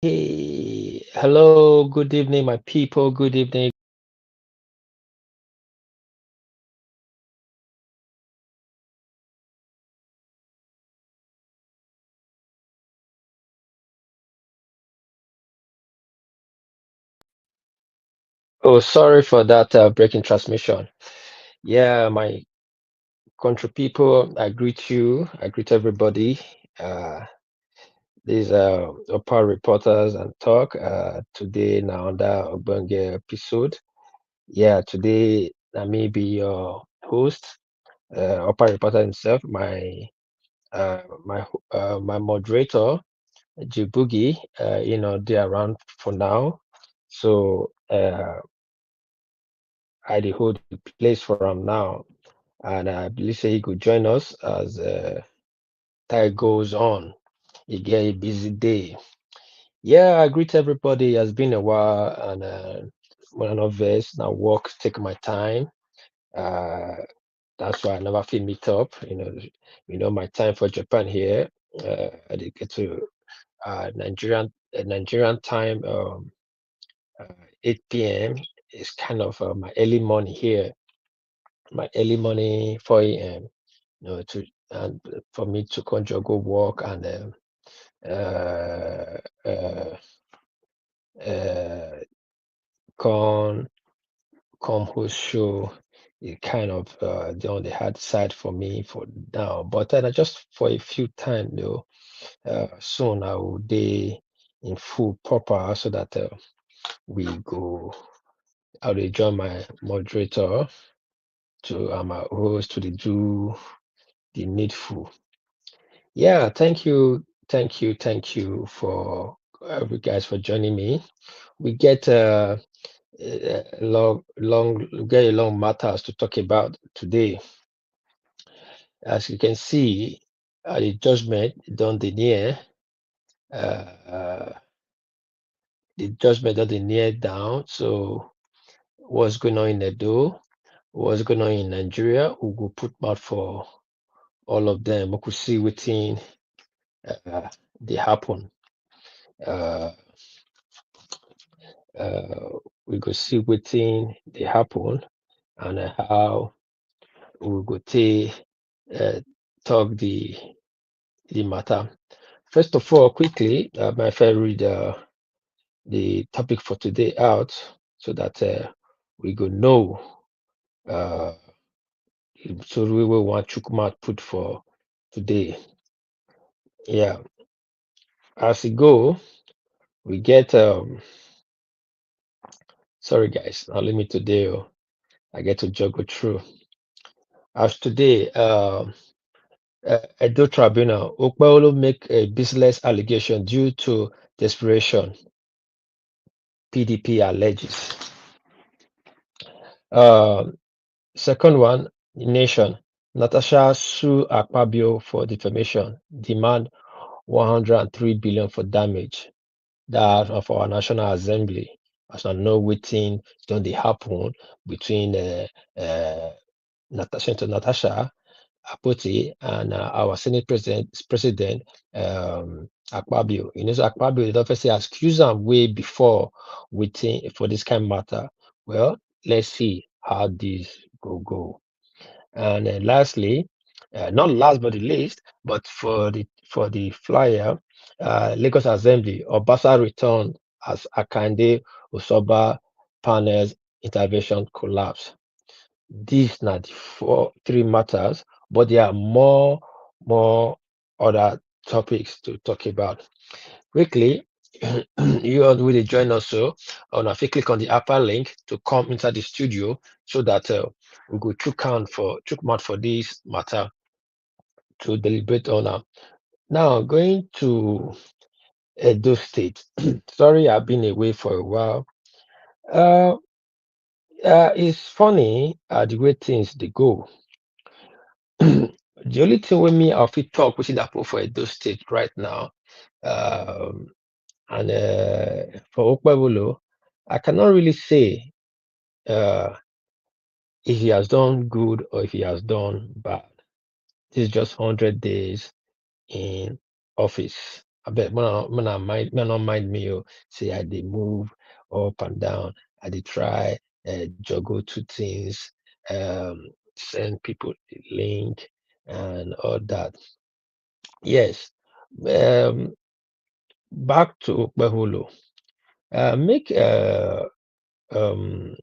Hey, hello, good evening, my people. Good evening. Oh, sorry for that breaking transmission. Yeah, my country people, I greet you. I greet everybody. Uh, these Opera reporters and talk. Today now under Ogbonge episode. Yeah, today I may be your host, Opera reporter himself, my moderator. Jibugi, they're around for now. So I dey hold the place for him now. And I believe say he could join us as time goes on. He get a busy day. Yeah, I greet everybody. It has been a while and when I not vex, now work, take my time. Uh that's why I never feel meet up. My time for Japan here. I did get to Nigerian time. 8 p.m. is kind of my early morning here, my early morning 4 a.m. To and for me to conjure go walk and uh, uh, uh, come come host show. It kind of on the hard side for me for now, but then just for a few time though. Soon I will be in full proper so that we go. I will join my moderator to my host to the do the needful. Yeah, thank you for you guys for joining me. We get we get a long matters to talk about today. As you can see, the judgment done the near, uh, the judgment done the near down. So what's going on in Edo? What's going on in Nigeria? We will put mouth for all of them. We could see within they happen. Uh, uh, we go see wetin dey happen and how we go take talk the matter. First of all, quickly, my friend read the topic for today out so that we go know uh, so we will want Chukwuma put for today. Yeah, as we go, we get sorry guys, now let me today. I get to juggle through. As today, Edo Tribunal, Okpebholo make a baseless allegation due to desperation, PDP alleges. Uh, Second one, Nation, Natasha sue Akpabio for defamation, demand 103 billion for damage. That of our National Assembly. As I know wetin don dey happen between Natasha Akpoti and our Senate President Akpabio. You know, so Akpabio don first say accuse am way before waiting for this kind of matter. Well, let's see how this go. And then lastly, not last but the least, but for the flyer, Lagos Assembly, Obasa returned as Akande Osoba panel's intervention collapse. These are the three matters, but there are more other topics to talk about. Quickly, you all will join us so on if you click on the upper link to come inside the studio so that we go chook mouth for this matter to deliberate on. Now going to Edo State. Sorry, I've been away for a while. Uh, it's funny the way things they go. The only thing with me I fit talk which is happen for Edo State right now, um, and for Okpebholo, I cannot really say uh, if he has done good or if he has done bad. This is just 100 days in office, I bet man not mind me. Oh, say I they move up and down. I they try juggle two things, send people the link and all that. Yes. Um, back to Okpebholo. Make um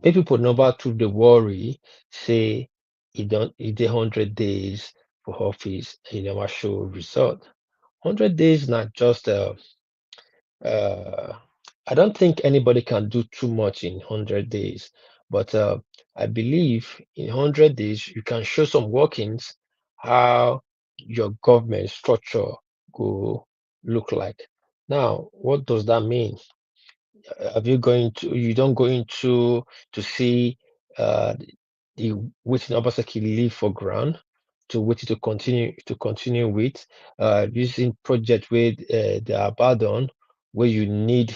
make people number two the worry, say it dey 100 days for office, and never show result. 100 days not just uh I don't think anybody can do too much in 100 days, but I believe in 100 days you can show some workings how your government structure go look like. Now, what does that mean? Have you going to you don't go into to see uh the waiting Obasaki leave for ground to wait to continue with using project where they are abandoned, where you need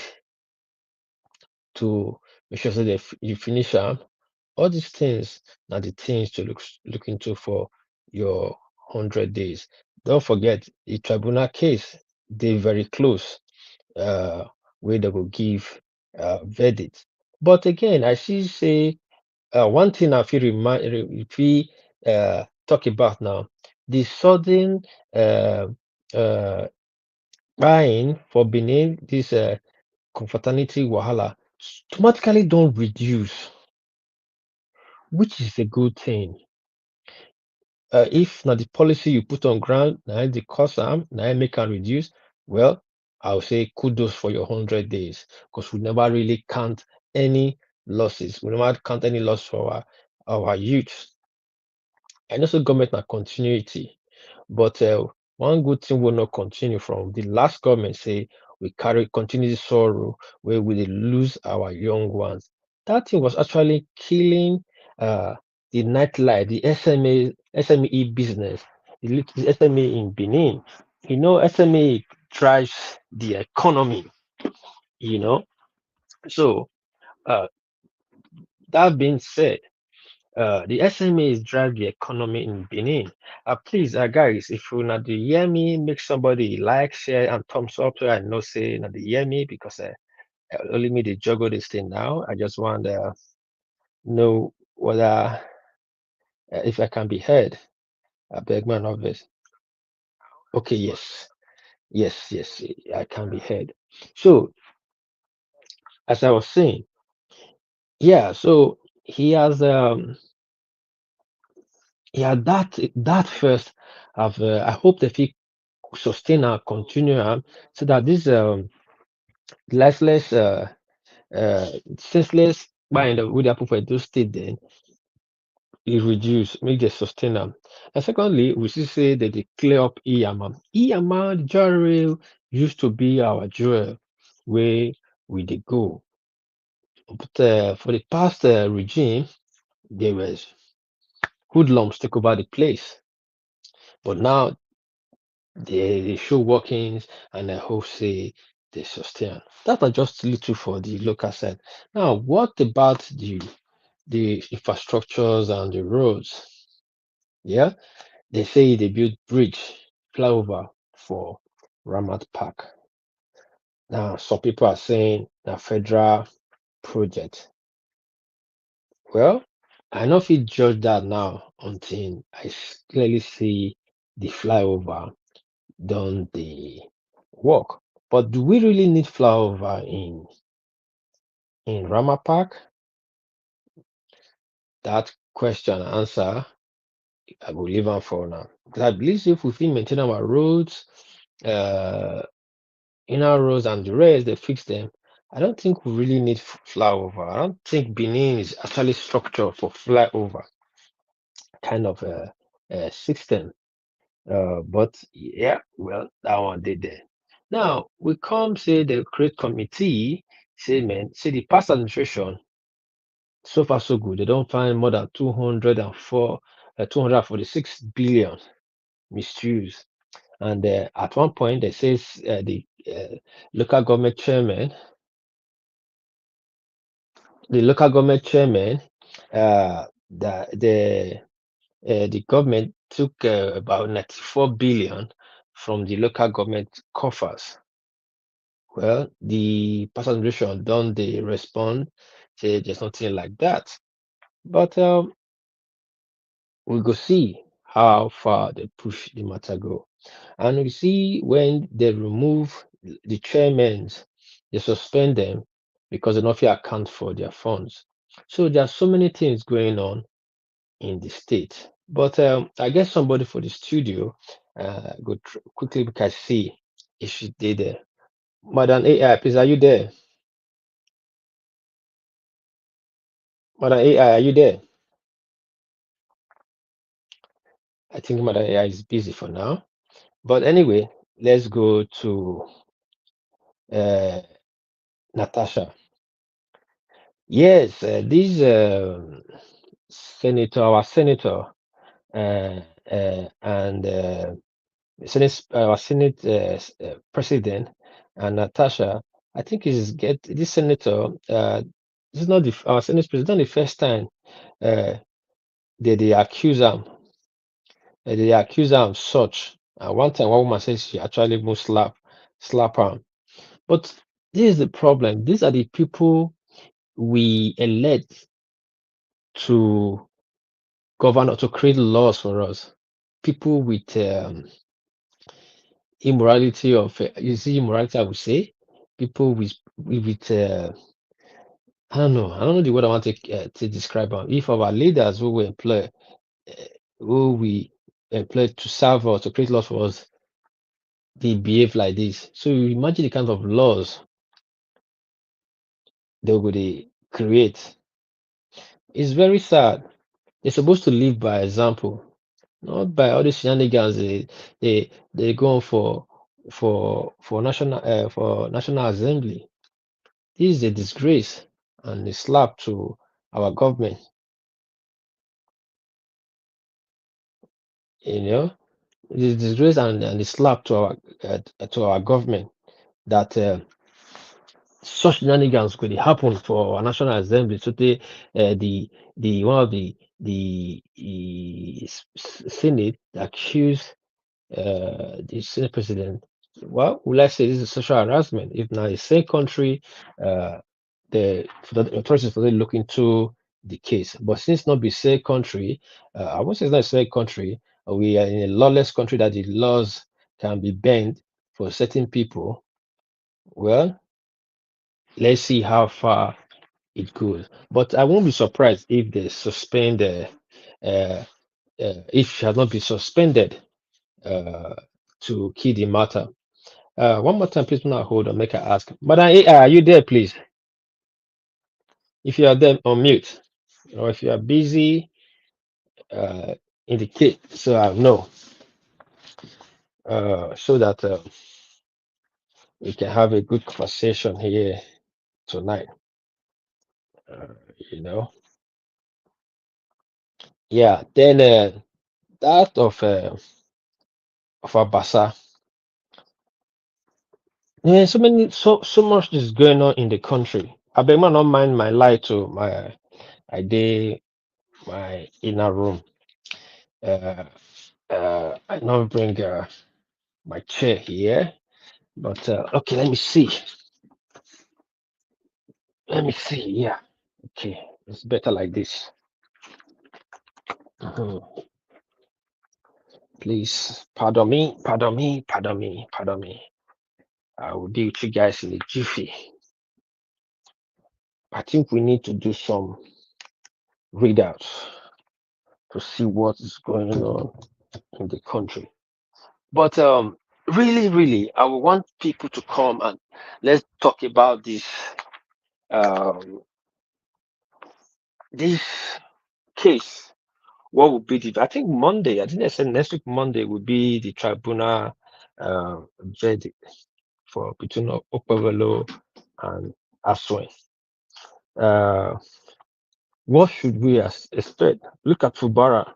to make sure that you finish them. All these things are the things to look into for your 100 days. Don't forget the tribunal case, they very close, uh, where they will give verdict. But again, I see say one thing I feel if we talk about now, the sudden uh, uh, buying for Benin, this confraternity wahala automatically don't reduce, which is a good thing. If not the policy you put on ground, now the cost now make can reduce. Well, I'll say kudos for your 100 days because we never really count any losses. We never count any loss for our youth. And also government na continuity. But one good thing will not continue from the last government say we carry continue sorrow where we dey lose our young ones. That thing was actually killing the nightlife, the SME business, the SME in Benin. You know, SME drives the economy, you know. So uh, that being said, the SMEs drive the economy in Benin. Please, guys, if you not dey hear me, make somebody like, share, and thumbs up so I know say not dey hear me because only me they juggle this thing now. I just want to know whether if I can be heard. I beg my novice. Okay, yes, yes, I can be heard. So, as I was saying, yeah, so he has that first. I hope that he sustain and continue am so that this lifeless senseless mind wey dey happen for Edo state then e reduce, make dem sustain am. And secondly, we see say dem dey clear up Iyama. Iyama Jare used to be our jewel wey we dey go. But for the past regime, there was hoodlums take over the place. But now they show workings and I hope say they sustain. That are just little for the local side. Now, what about the infrastructures and the roads? Yeah, they say they build bridge flyover for Ramat Park. Now, some people are saying a federal project. Well, I know if you judge that now until I clearly see the flyover done the work. But do we really need flyover in Rama Park? That question and answer I will leave am for now. Because I believe if we fit maintain our roads, uh, inner roads and the rest, they fix them. I don't think we really need flyover. I don't think Benin is actually structured for flyover kind of system. But yeah, well, that one did there. Now we come say the create committee, say man, say the past administration, so far so good. They don't find more than 246 billion misuse. And at one point, they says the local government chairman, the local government chairman, the government took about 94 billion from the local government coffers. Well, the past administration don't they respond, say there's nothing like that. But we go see how far they push the matter go. And we see when they remove the chairmen, they suspend them because they don't feel account for their funds. So there are so many things going on in the state. But I guess somebody for the studio quickly we can see if she did there. Madam AI, please, are you there? Madam AI, are you there? I think Madam AI is busy for now. But anyway, let's go to uh, Natasha. Yes, this our senator, and our Senate president, and Natasha. I think is get this senator. This is not our Senate president. Not the first time uh, they accuse him. They accuse her of such. One time, one woman says she actually even slap her. But this is the problem. These are the people we elect to govern or to create laws for us. People with immorality of you see immorality, I would say. People with I don't know the word I want to describe them. If our leaders uh, who we employ to serve us to create laws for us, they behave like this. So you imagine the kind of laws they would create. It's very sad. They're supposed to live by example, not by all these shenanigans they go on for national assembly. This is a disgrace and a slap to our government. You know, it is a disgrace and a slap to our government that such shenanigans could happen for our national assembly. So the one of the Senate accused the Senate president. Well, will I say this is social harassment? If now the same country, uh, the authorities for look into the case, but since not be same country, I won't say it's not a same country. We are in a lawless country that the laws can be bent for certain people. Well, let's see how far it goes. But I won't be surprised if they suspend, uh, if she has not been suspended uh, to key the matter. One more time, please, now hold on, make I ask. Madam AI, are you there, please? If you are there, unmute. Or if you are busy, uh, indicate so I know, so that we can have a good conversation here tonight. Uh, you know, yeah. Then that of Obasa. Yeah, so much is going on in the country. I beg man not mind my lie to my I did my inner room. Uh, I now bring my chair here, but okay, let me see. Let me see. Yeah, okay, it's better like this. Mhm. Please pardon me, pardon me, pardon me, pardon me. I will be with you guys in a jiffy. I think we need to do some readouts to see what is going on in the country. But really, I would want people to come and let's talk about um, this case. What would be the? I think Monday. I think they said next week Monday would be the tribunal verdict for between Okpebholo and Aswen. Uh, what should we expect? Look at Fubara.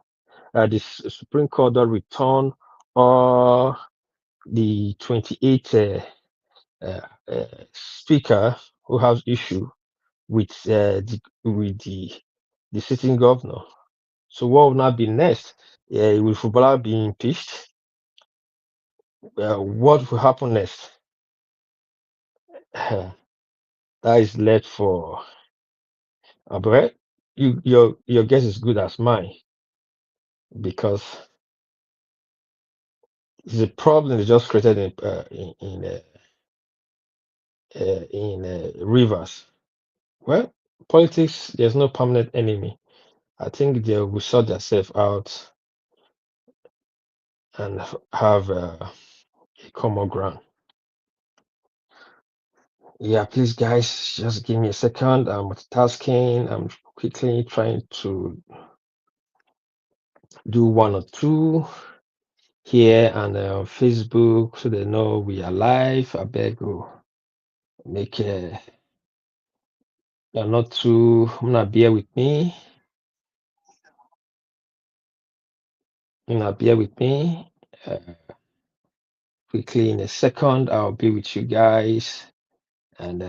The Supreme Court will return or the 28th speaker who has issue with the sitting governor. So what will now be next? Will Fubara be impeached? what will happen next? That is left for Abre. Your guess is good as mine because the problem is just created in rivers. Well, politics, there's no permanent enemy. I think they will sort themselves out and have a common ground. Yeah, please, guys, just give me a second. I'm multitasking. I'm quickly trying to do one or two here and on Facebook so they know we are live. I beg you, make you're not too. I'm gonna bear with me. Bear with me. Quickly in a second, I'll be with you guys, and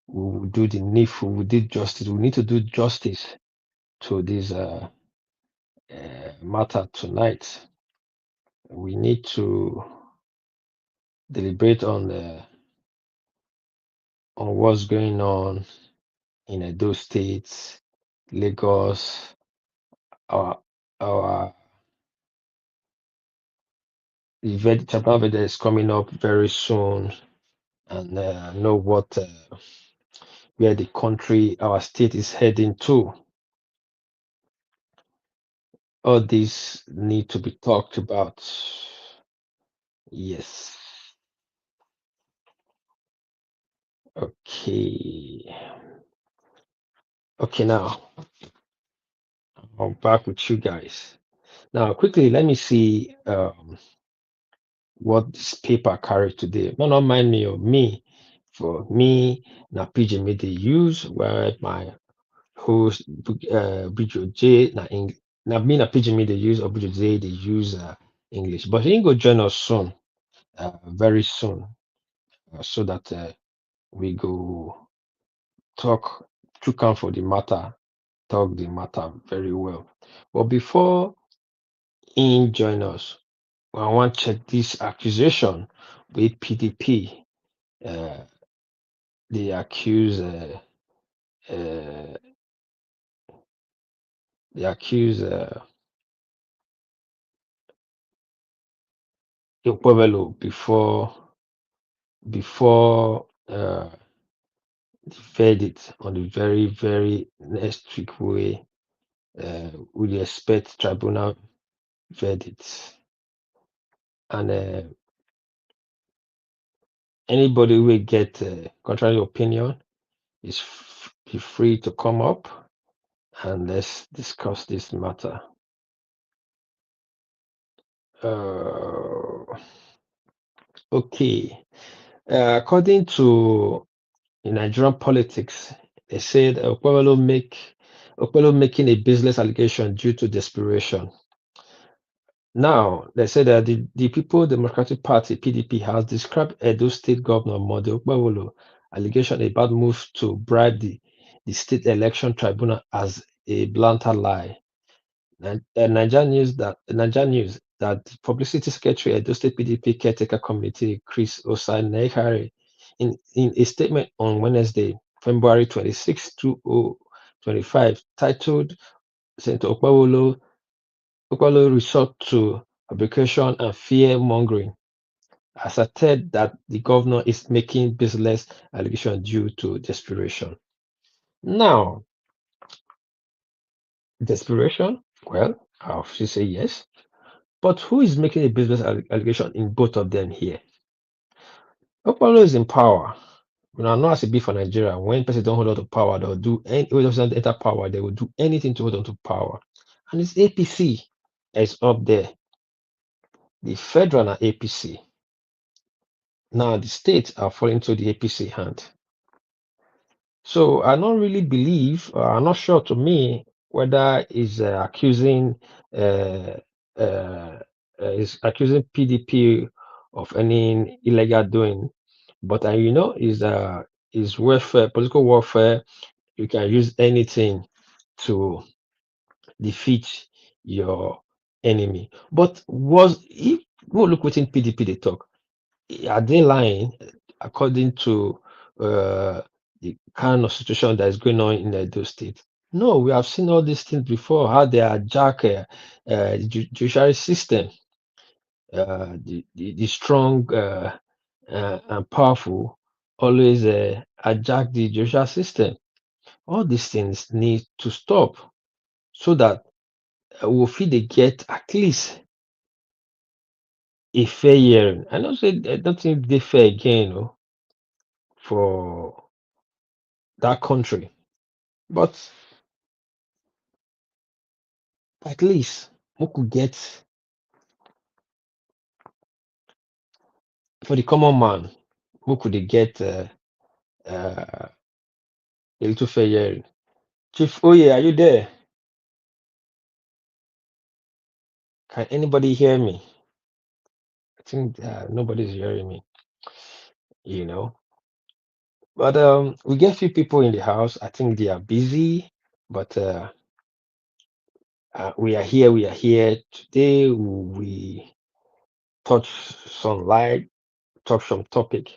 we will do the needful. We did justice. We need to do justice to this matter tonight. We need to deliberate on what's going on in Edo State, Lagos. Our event, Tribunal event is coming up very soon, and know what where the country, our state is heading to. All these need to be talked about. Yes. Okay. Okay, now I'm back with you guys. Now, quickly, let me see what this paper carried today. No, not mind me or me. For me, na PG me they use where my host Bijo J na me na PG me they use or Bijo J they use English. But he go join us soon, very soon, so that we go talk to come for the matter, talk the matter very well. But before he join us, I want to check this accusation with PDP. Uh, they accuse uh, they accuse Okpebholo before the verdict on the very very next week we expect tribunal verdicts, and anybody who will get contrary opinion is be free to come up and let's discuss this matter. Okay. According to Nigerian politics, they said Okpebholo making a business allegation due to desperation. Now, they say that the People Democratic Party, PDP, has described Edo State Governor Mode Okpebholo allegation about moves to bribe the State Election Tribunal as a blatant lie. Nigeria News that the Publicity Secretary Edo State PDP Caretaker Committee Chris Osanehare in a statement on Wednesday, February 26, 2025, titled Senator Okpebholo resort to fabrication and fear mongering, asserted that the governor is making baseless allegations due to desperation. Now, desperation? Well, I'll say yes. But who is making a business allegation in both of them here? Okpebholo is in power. Not as it be for Nigeria. When person don't hold on to power, they'll do any when doesn't enter power, they will do anything to hold on to power. And it's APC that is up there. The federal and APC. Now the states are falling to the APC hand. So I don't really believe, I'm not sure to me whether uh, uh, is accusing PDP of any illegal doing, but is warfare, political warfare. You can use anything to defeat your enemy. But We'll look within PDP they talk. Are they lying according to the kind of situation that is going on in Edo State? No, we have seen all these things before, how they hijack the judiciary system, the strong and powerful always hijack the judicial system. All these things need to stop so that we'll feel they get at least a fair hearing. I don't think they fair again, for that country. But at least we could get for the common man, we could get a little fair hearing. Chief Oye, are you there? Can anybody hear me? I think nobody's hearing me, you know. But we get few people in the house. I think they are busy, but we are here. We are here today. We touch some light, touch some topic.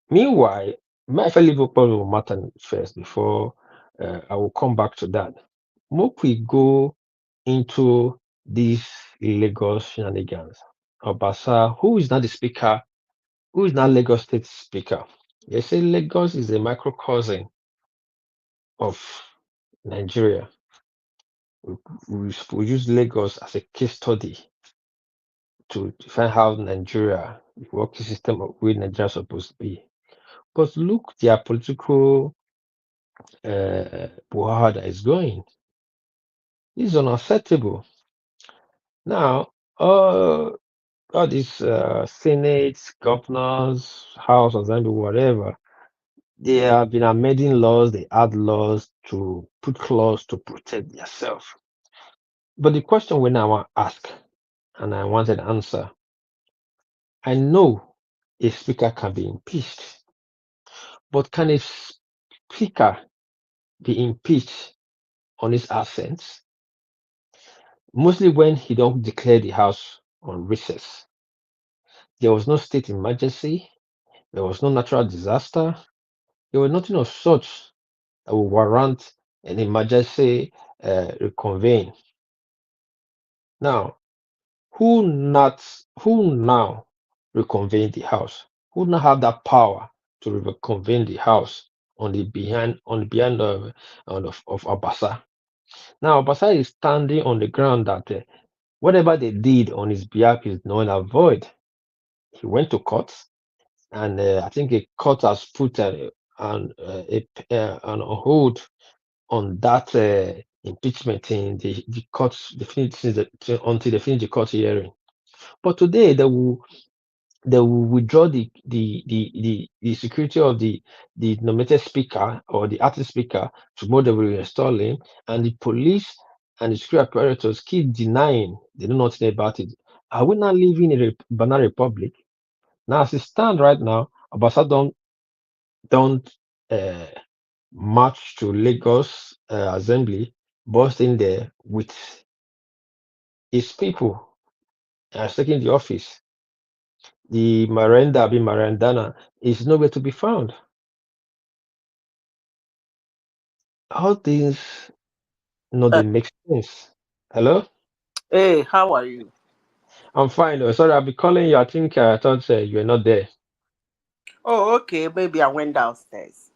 Meanwhile, my fellow people will matter first before I will come back to that. Make we go into these Lagos shenanigans. Obasa, who is now the speaker? Who is now Lagos State Speaker? They say Lagos is a microcosm of Nigeria. We use Lagos as a case study to define how Nigeria, the working system of where Nigeria is supposed to be. But look, their political that is going. This is unacceptable. Now, all these senates, governors, house, assembly, whatever, they have been amending laws. They add laws to put clause to protect themselves. But the question we now want to ask, and I want an answer. I know a speaker can be impeached, but can a speaker be impeached on his absence? Mostly when he don't declare the house on recess. There was no state emergency. There was no natural disaster. There was nothing of such that would warrant an emergency reconvene. Now, who now reconvene the house? Who now have that power to reconvene the house on the behind of Obasa? Now, Obasa is standing on the ground that whatever they did on his behalf is null and void. He went to court, and I think a court has put an hold on that impeachment in the court until they finish the court hearing. But today they will withdraw the security of the nominated speaker or the acting speaker. Tomorrow they will reinstall him, and the police and the security apparatus keep denying they know nothing about it. Are we not living in a banana republic? Now, as it stands right now, Obasa don't uh, march to Lagos Assembly, burst in there with his people and taking the office. The Miranda, be Marandana, is nowhere to be found. All things Uh, they make sense. Hello? hey, how are you? I'm fine though. Sorry, I'll be calling you. I think I thought you were not there. Oh, okay. Maybe I went downstairs.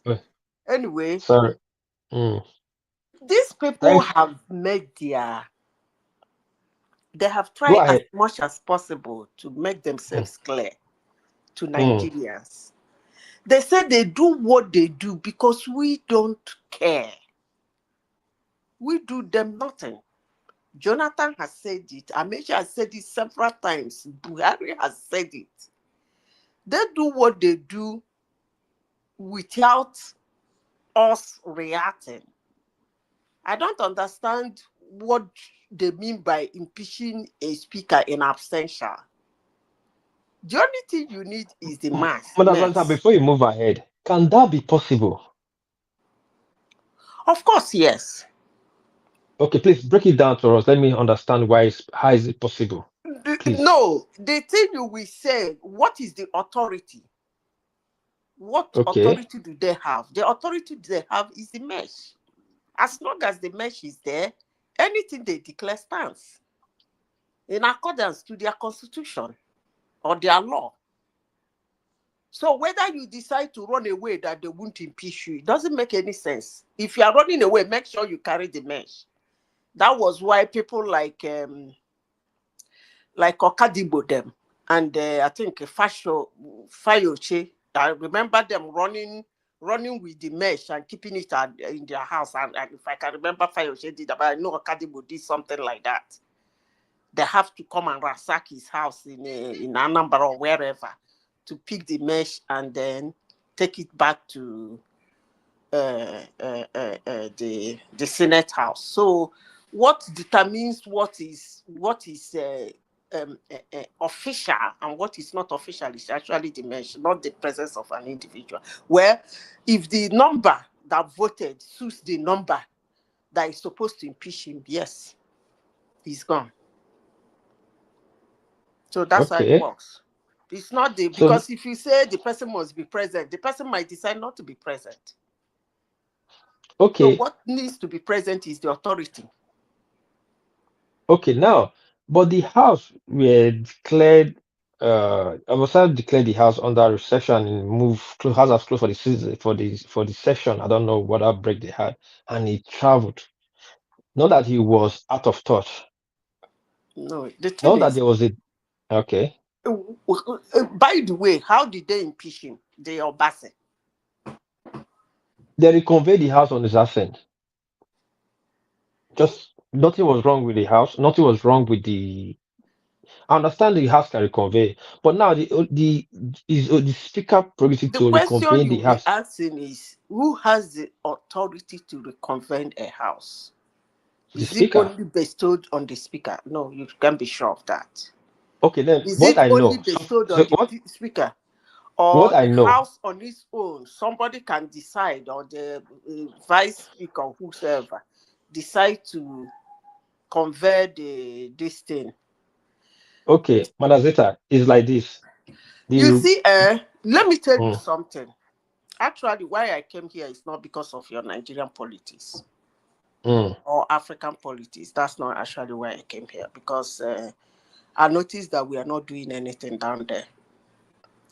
Oh, Anyway, sorry. Mm. these people Thanks. have made their. They have Go tried as ahead. much as possible to make Mm, themselves clear to mm. Nigerians. They say they do what they do because we don't care. We do them nothing. Jonathan has said it. Amechi has said it several times. Buhari has said it. They do what they do without us reacting. I don't understand what they mean by impeaching a speaker in absentia. The only thing you need is the Madam Santa, mass. before you move ahead, can that be possible? Of course, yes. Okay, please break it down to us. Let me understand how is it possible. please. No, the thing you will say, what is the authority? What Okay. authority do they have? The authority they have is the mesh. As long as the mesh is there, anything they declare stands in accordance to their constitution or their law. So whether you decide to run away that they won't impeach you, it doesn't make any sense. If you are running away, make sure you carry the mesh. That was why people like Okadibo them and I think Fayoche, I remember them running with the mesh and keeping it in their house. And if I can remember, Fayoche did that, but I know Okadibo did something like that. They have to come and ransack his house in Anambra or wherever to pick the mesh and then take it back to the Senate House. So, what determines what is official and what is not official is actually the mesh, not the presence of an individual. Where, if the number that voted suits the number that is supposed to impeach him, yes, he's gone. So that's how it Okay. works. It's not So because if you say the person must be present, the person might decide not to be present. So okay. what needs to be present is the authority. Okay, now, but the house were declared, Obasa declared the house under recession and house was closed for the season, for the session. I don't know what outbreak they had, and he traveled. Not that he was out of touch. No, the thing Not that is, there was a, okay. by the way, how did they impeach him? The Obasa. They reconveyed the house on his ascent. Just nothing was wrong with the house. Nothing was wrong with the. I understand the house can reconvey, but now the speaker prerogative The to question reconvey you the will be house. asking is, who has the authority to reconvene a house? The Is it speaker. only bestowed on the speaker? No, you can be sure of that. Okay, then Is what it I only know. bestowed So on the speaker? what Or I the know. house on its own? Somebody can decide, or the vice speaker, whosoever, decide to convert this thing. Okay, Madazeta is like this. You The see, let me tell you mm, something. Actually, why I came here is not because of your Nigerian politics mm, or African politics. That's not actually why I came here, because I noticed that we are not doing anything down there.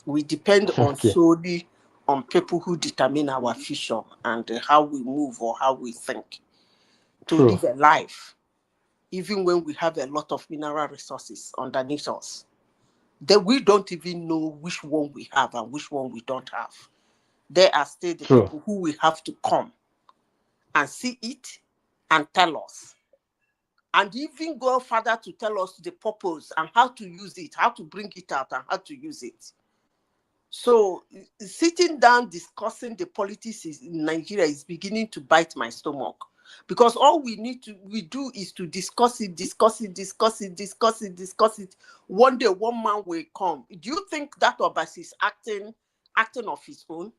We depend on okay, solely on people who determine our future and how we move or how we think to true, live a life, even when we have a lot of mineral resources underneath us. Then we don't even know which one we have and which one we don't have. They are still the true. people who will have to come and see it and tell us. And even go further to tell us the purpose and how to use it, how to bring it out and how to use it. So sitting down discussing the politics in Nigeria is beginning to bite my stomach, because all we do is to discuss it, discuss it, discuss it, discuss it, discuss it. One day, one man will come. Do you think that Obasa is acting of his own?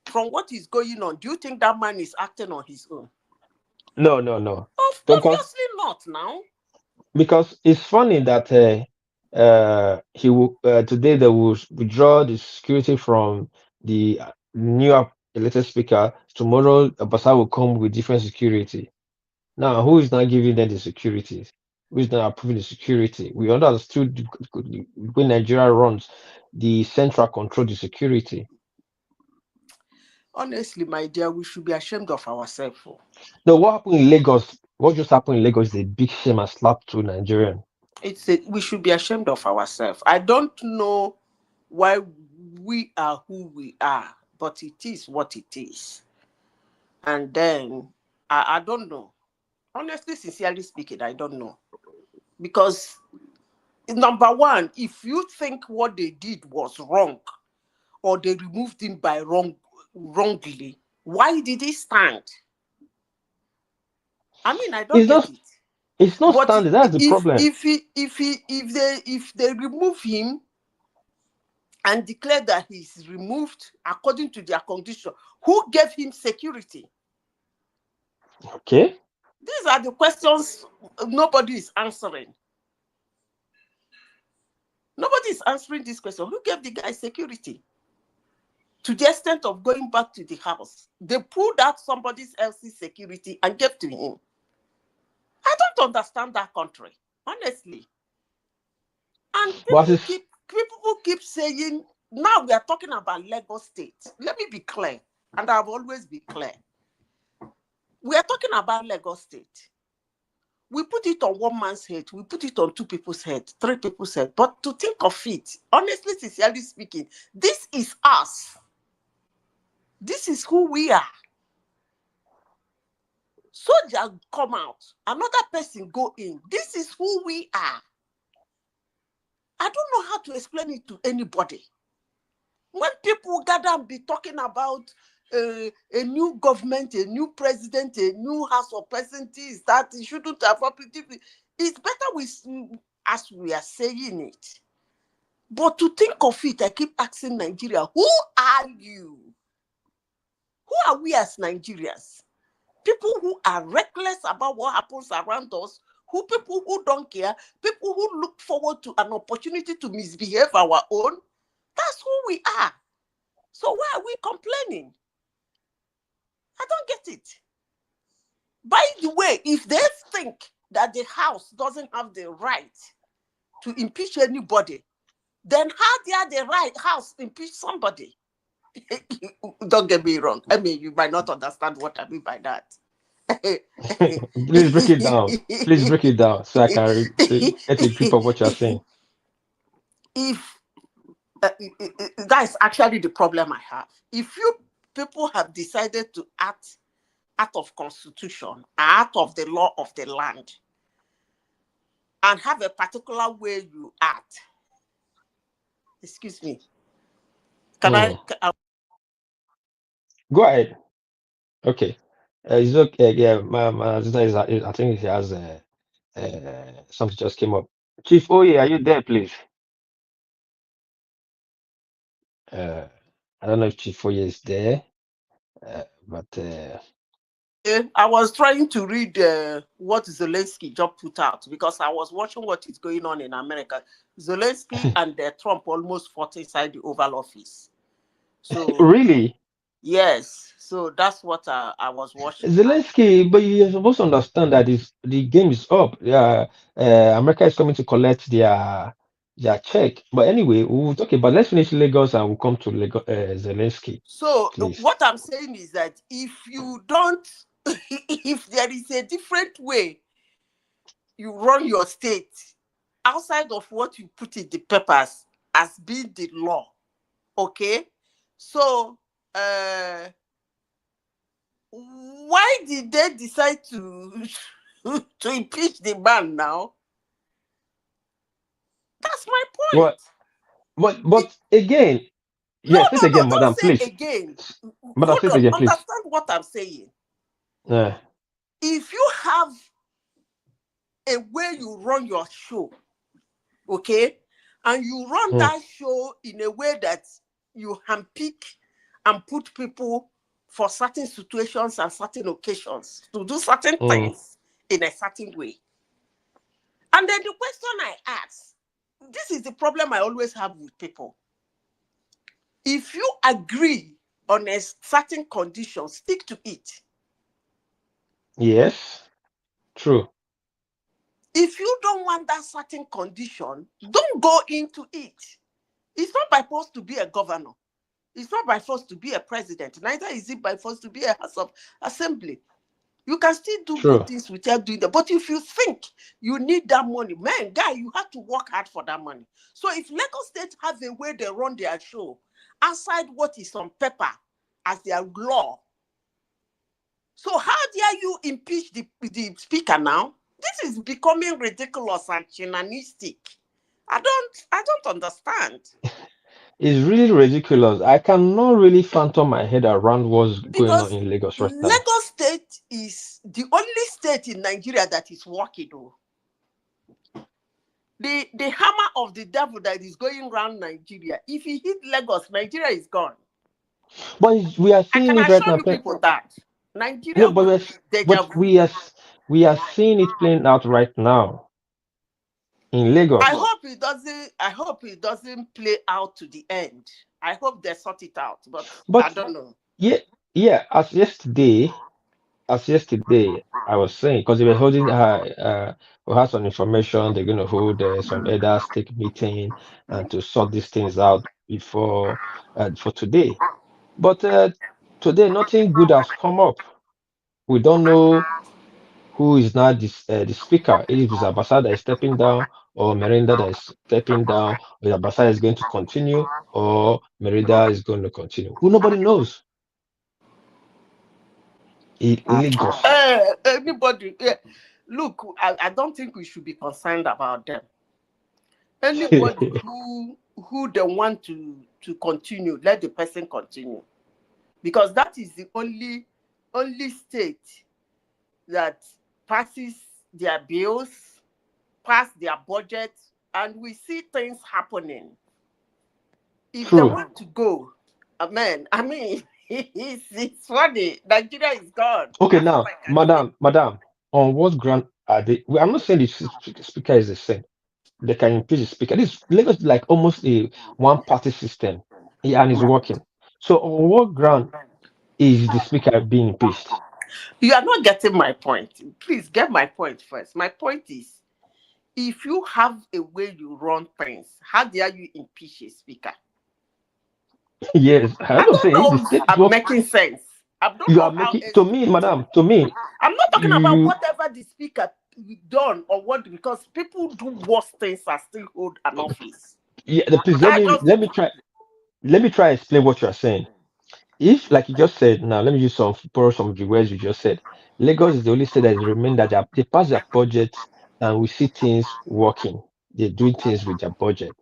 From what is going on, do you think that man is acting on his own? No, no, no. Because Obviously not now. it's funny that he will today they will withdraw the security from the new elected speaker. Tomorrow, Obasa will come with different security. Now, who is not giving them the security? Who is not approving the security? We understood when Nigeria runs, the central control the security. Honestly, my dear, we should be ashamed of ourselves. No, what happened in Lagos? What just happened in Lagos is a big shame and slap to Nigerian. We should be ashamed of ourselves. I don't know why we are who we are, but it is what it is. And then I don't know. Honestly, sincerely speaking, I don't know. Because number one, if you think what they did was wrong, or they removed him by wrongly, why did he stand? I mean, I don't It's get not. it. It's not But standing. That's the problem. if they remove him and declare that he's removed according to their condition, who gave him security? Okay. These are the questions nobody is answering. Nobody's answering this question. Who gave the guy security? To the extent of going back to the house, they pulled out somebody else's security and gave to him. I don't understand that country, honestly. And people keep saying, now we are talking about Lagos State. Let me be clear, and I've always been clear. We are talking about Lagos State. We put it on one man's head, we put it on two people's head, three people's head. But to think of it, honestly, sincerely speaking, this is us. This is who we are. Soldiers come out, another person go in. This is who we are. I don't know how to explain it to anybody. When people gather and be talking about a new government, a new president, a new House of Representatives, that it shouldn't have opportunity, it's better as we are saying it. But to think of it, I keep asking Nigeria, who are you? Who are we as Nigerians? People who are reckless about what happens around us, people who don't care, people who look forward to an opportunity to misbehave our own. That's who we are. So why are we complaining? I don't get it. By the way, if they think that the House doesn't have the right to impeach anybody, then how dare the House impeach somebody? Don't get me wrong. I mean, you might not understand what I mean by that. Please break it down. Please break it down so I can get a grip of what you're saying. If that is actually the problem I have. If you people have decided to act out of constitution, out of the law of the land, and have a particular way you act, excuse me, can I go ahead? Okay. It's okay. Yeah, my sister I think he has something just came up. Chief Oye, are you there, please? I don't know if Chief Oye is there, but I was trying to read what Zelensky just put out, because I was watching what is going on in America. Zelensky and Trump almost fought inside the Oval Office. So really? Yes. So that's what I was watching. Zelensky, but you're supposed to understand that the game is up. Yeah, America is coming to collect their check. But anyway, we'll talk about. Let's finish Lagos and we'll come to Lagos, Zelensky, So please. what I'm saying is that if you don't, if there is a different way you run your state outside of what you put in the papers as being the law, okay? So why did they decide to to impeach the man now? That's my point. But again, yes, say it again, Don't madam, say please. again. Madam, Hold say it on, again, please. understand what I'm saying. Yeah. If you have a way you run your show, okay, and you run that show in a way that you handpick and put people for certain situations and certain occasions to do certain things in a certain way. And then the question I ask, this is the problem I always have with people. If you agree on a certain condition, stick to it. Yes, true. If you don't want that certain condition, don't go into it. It's not by force to be a governor. It's not by force to be a president. Neither is it by force to be a House of Assembly. You can still do good things without doing that. But if you think you need that money, man, guy, you have to work hard for that money. So if Lagos State have a way they run their show outside what is on paper as their law, so how dare you impeach the speaker now? This is becoming ridiculous and chinanistic. I don't understand. It's really ridiculous. I cannot really phantom my head around what's going on Because in Lagos right now. Lagos State is the only state in Nigeria that is working. The hammer of the devil that is going around Nigeria, if he hit Lagos, Nigeria is gone. But we are I seeing can it right assure now. you people that Nigeria No, will be deja vu. we are seeing it playing out right now in I Lagos. hope it doesn't. I hope it doesn't play out to the end. I hope they sort it out, but I But don't know. yeah, yeah, as yesterday, I was saying because they were holding we had some information they're going to hold some elder stake meeting and to sort these things out before for today. But today, nothing good has come up. We don't know who is now the speaker. If it's Abasa that is stepping down, or Merinda that is stepping down, or Abasa is going to continue, or Merida is going to continue. Who nobody knows. Lagos. Anybody? Look, I don't think we should be concerned about them. Anybody who they want to continue, let the person continue, because that is the only state that passes their bills, pass their budget, and we see things happening. If they True. want to go, man, I mean, it's funny. Nigeria is gone. Okay, That's all now, I can say. madam, on what ground are they? Well, I'm not saying the speaker is the same. They can impeach the speaker. This Lagos is like almost a one-party system, yeah, and it's working. So, on what ground is the speaker being impeached? You are not getting my point. Please get my point first. My point is, if you have a way you run things, how dare you impeach a speaker? Yes, I'm I not don't saying if the know if state is I'm working, making sense. I don't you know are how making a to me, state. madam, to me, I'm not talking about you, whatever the speaker done or what, because people do worse things and still hold an office. yeah, please let That's me just the truth. let me try explain what you are saying. If, like you just said, now let me use borrow some of the words you just said. Lagos is the only state that is remain that they pass their budget and we see things working. They're doing things with their budget.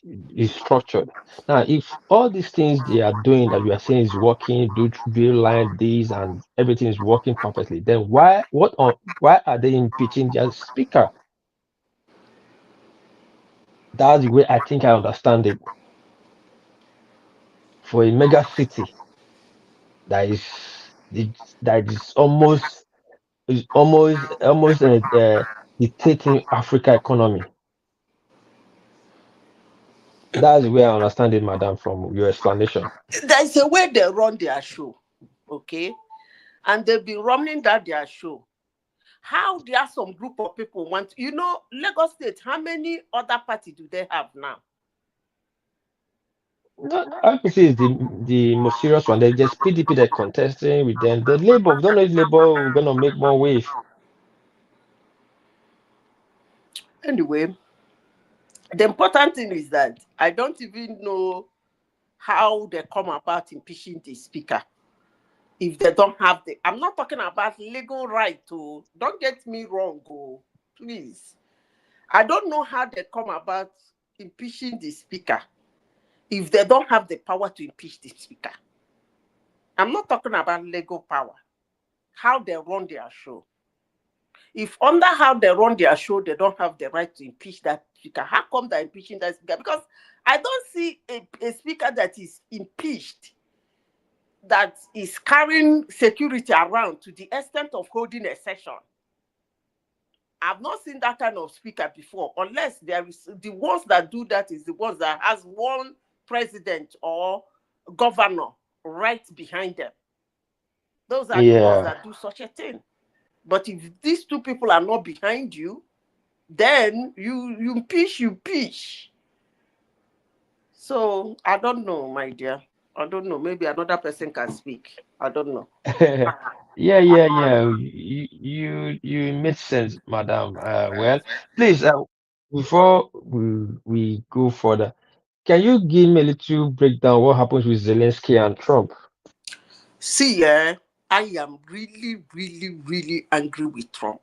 It's structured. Now, if all these things they are doing that you are saying is working, do real line these and everything is working perfectly, then why are they impeaching their speaker? That's the way I think I understand it. For a mega city that is that is almost dictating Africa economy. That's the way I understand it, madam, from your explanation. There's a way they run their show, okay? And they've been running that their show. How there are some group of people want, Lagos State, how many other parties do they have now? No, IPC is the most serious one. They just PDP that contesting with them. The Labour, we don't know if Labour are gonna make more wave. Anyway, the important thing is that I don't even know how they come about impeaching the speaker if they don't have the. I'm not talking about legal right to. Don't get me wrong, please. I don't know how they come about impeaching the speaker if they don't have the power to impeach the speaker. I'm not talking about legal power. How they run their show. If under how they run their show, they don't have the right to impeach that speaker, how come they're impeaching that speaker? Because I don't see a speaker that is impeached that is carrying security around to the extent of holding a session. I've not seen that kind of speaker before, unless there is the ones that do that is the ones that has one president or governor right behind them. Those are the ones Yeah. that do such a thing. But if these two people are not behind you, then you pitch. So I don't know, my dear. I don't know. Maybe another person can speak. I don't know. Yeah. You made sense, madam. Well, please, before we go further, can you give me a little breakdown what happens with Zelensky and Trump? See, I am really, really, really angry with Trump.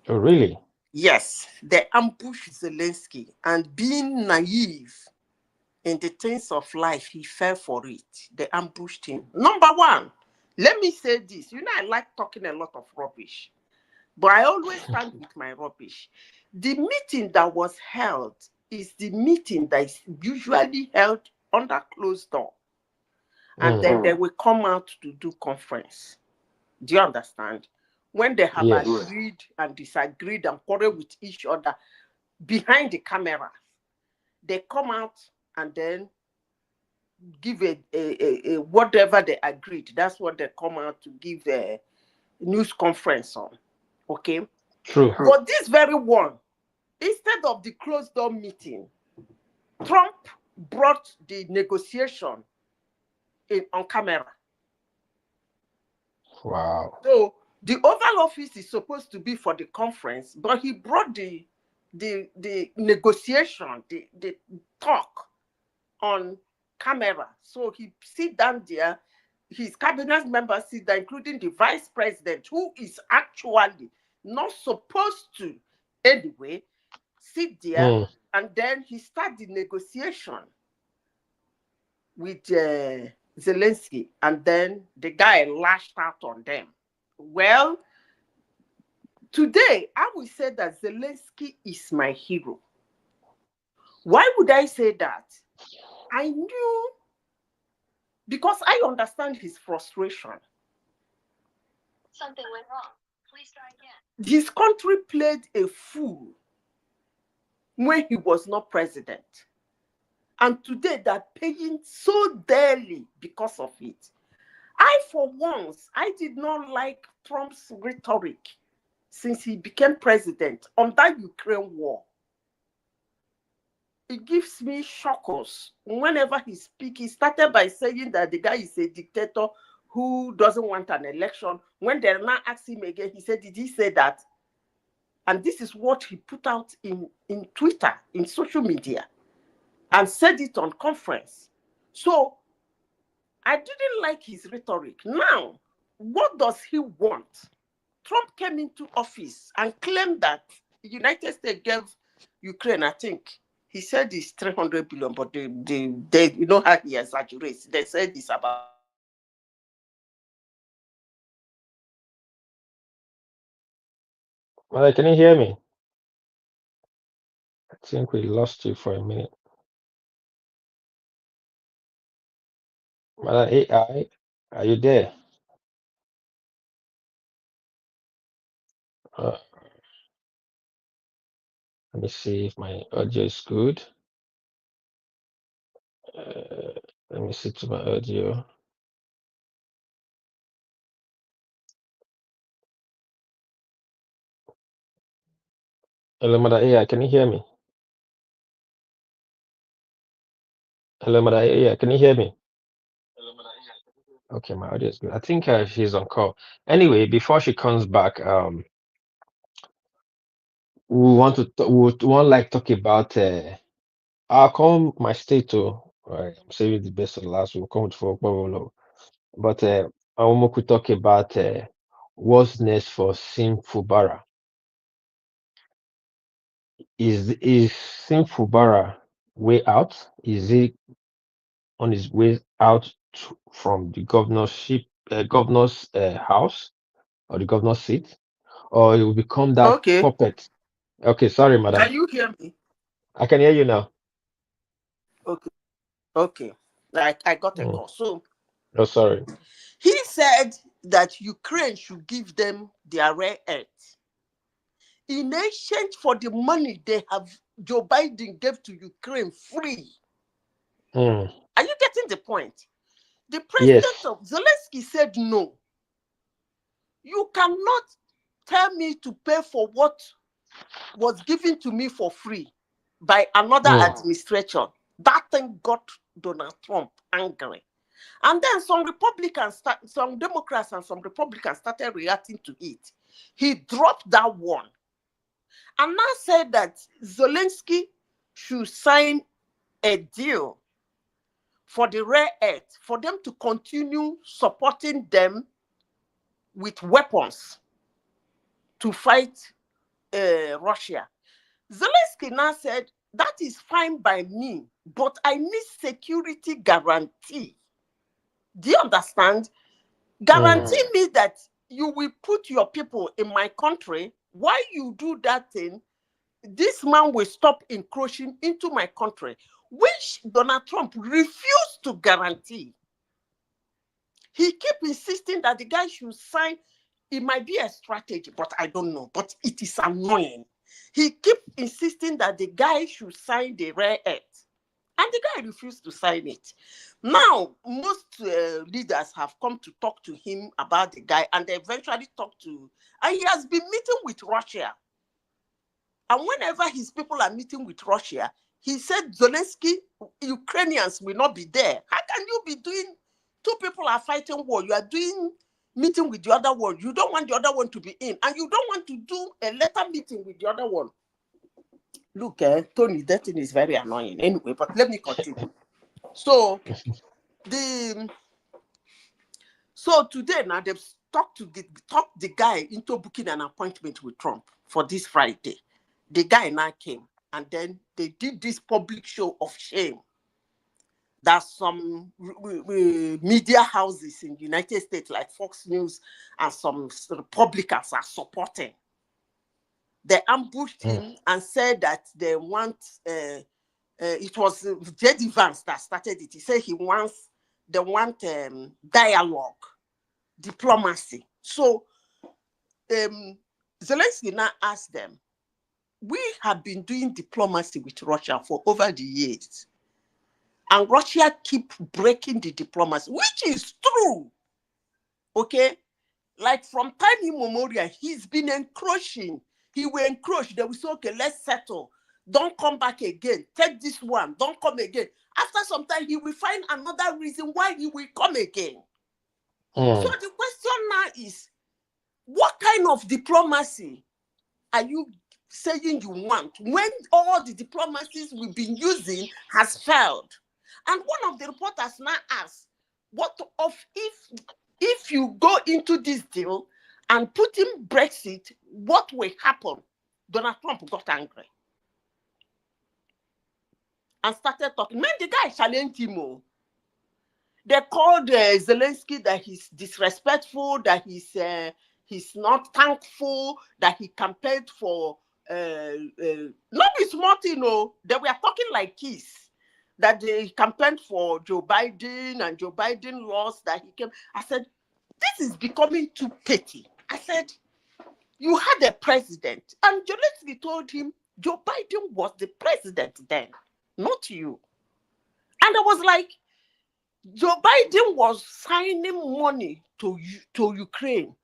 Oh, really? Yes, they ambushed Zelensky, and being naive in the things of life, he fell for it. They ambushed him. Number one, let me say this. I like talking a lot of rubbish, but I always stand with my rubbish. The meeting that was held is the meeting that is usually held under closed door, and Mm, then they will come out to do conference. Do you understand? When they have yes. agreed and disagreed and quarreled with each other, behind the camera. They come out and then give a whatever they agreed. That's what they come out to give a news conference on. Okay. True. But this very one, instead of the closed door meeting, Trump brought the negotiation on camera. Wow. So the Oval Office is supposed to be for the conference, but he brought the negotiation, the talk on camera. So he sit down there, his cabinet members sit there, including the vice president, who is actually not supposed to anyway, sit there, and then he start the negotiation with Zelensky, and then the guy lashed out on them. Well, today I will say that Zelensky is my hero. Why would I say that? I knew, because I understand his frustration. Something went wrong. Please try again. His country played a fool when he was not president. And today they're paying so dearly because of it. I, for once, I did not like Trump's rhetoric since he became president on that Ukraine war. It gives me shockers. Whenever he speaks, he started by saying that the guy is a dictator who doesn't want an election. When they now asked him again, he said, did he say that? And this is what he put out in Twitter, in social media, and said it on conference. So I didn't like his rhetoric. Now, what does he want? Trump came into office and claimed that the United States gave Ukraine, I think, he said it's 300 billion, but they you know how he exaggerates. They said it's about 400 billion. Well, can you hear me? I think we lost you for a minute. Well, AI, are you there? Let me see if my audio is good. Let me see to my audio. Hello, Mother AI, can you hear me? Hello, Mother AI, can you hear me? Okay, my audio is good. I think she's on call. Anyway, before she comes back, we want to talk about I'll come my state too. Right, I'm saving the best for the last. We'll come for Okpebholo. But I want to talk about what's next for Sim Fubara. Is Sim Fubara way out? Is he on his way out from the governor's house or the governor's seat, or it will become that Okay. puppet? Okay, sorry, madam. Can you hear me? I can hear you now. Okay. Okay. I got a call. So Oh, sorry. he said that Ukraine should give them their rare earth in exchange for the money Joe Biden gave to Ukraine free. Mm. Are you getting the point? The president Yes. of Zelensky said no. You cannot tell me to pay for what was given to me for free by another administration. That thing got Donald Trump angry. And then some Democrats and some Republicans started reacting to it. He dropped that one and now said that Zelensky should sign a deal for the rare earth, for them to continue supporting them with weapons to fight Russia. Zelensky now said, that is fine by me, but I need security guarantee. Do you understand? Guarantee me that you will put your people in my country. While you do that thing, this man will stop encroaching into my country, which Donald Trump refused to guarantee. He kept insisting that the guy should sign. It might be a strategy, but I don't know. But it is annoying. He kept insisting that the guy should sign the rare earth. And the guy refused to sign it. Now, most leaders have come to talk to him about the guy, and they eventually talked to, and he has been meeting with Russia. And whenever his people are meeting with Russia, he said, Zelensky, Ukrainians will not be there. How can you be doing, two people are fighting war, you are doing meeting with the other one, you don't want the other one to be in, and you don't want to do a letter meeting with the other one. Look, Tony, that thing is very annoying. Anyway, but let me continue. So today now they've talked the guy into booking an appointment with Trump for this Friday. The guy now came, and then they did this public show of shame that some media houses in the United States, like Fox News and some Republicans, are supporting. They ambushed him and said that they want, it was J.D. Vance that started it. He said they want dialogue, diplomacy. So Zelensky now asked them, we have been doing diplomacy with Russia for over the years. And Russia keep breaking the diplomacy, which is true. Okay? Like from time immemorial, he's been encroaching. He will encroach. They will say, okay, let's settle. Don't come back again. Take this one. Don't come again. After some time, he will find another reason why he will come again. So the question now is, what kind of diplomacy are you saying you want when all the diplomacies we've been using has failed? And one of the reporters now asked, what of if you go into this deal and put in Brexit, what will happen? Donald Trump got angry and started talking. Man, the guy challenged him. They called Zelensky that he's disrespectful, that he's not thankful, that he campaigned for not be smart, you know. They were talking like kids, that they campaigned for Joe Biden and Joe Biden lost, that he came. I said, this is becoming too petty. I said, you had a president, and Zelensky told him Joe Biden was the president then, not you. And I was like, Joe Biden was signing money to Ukraine.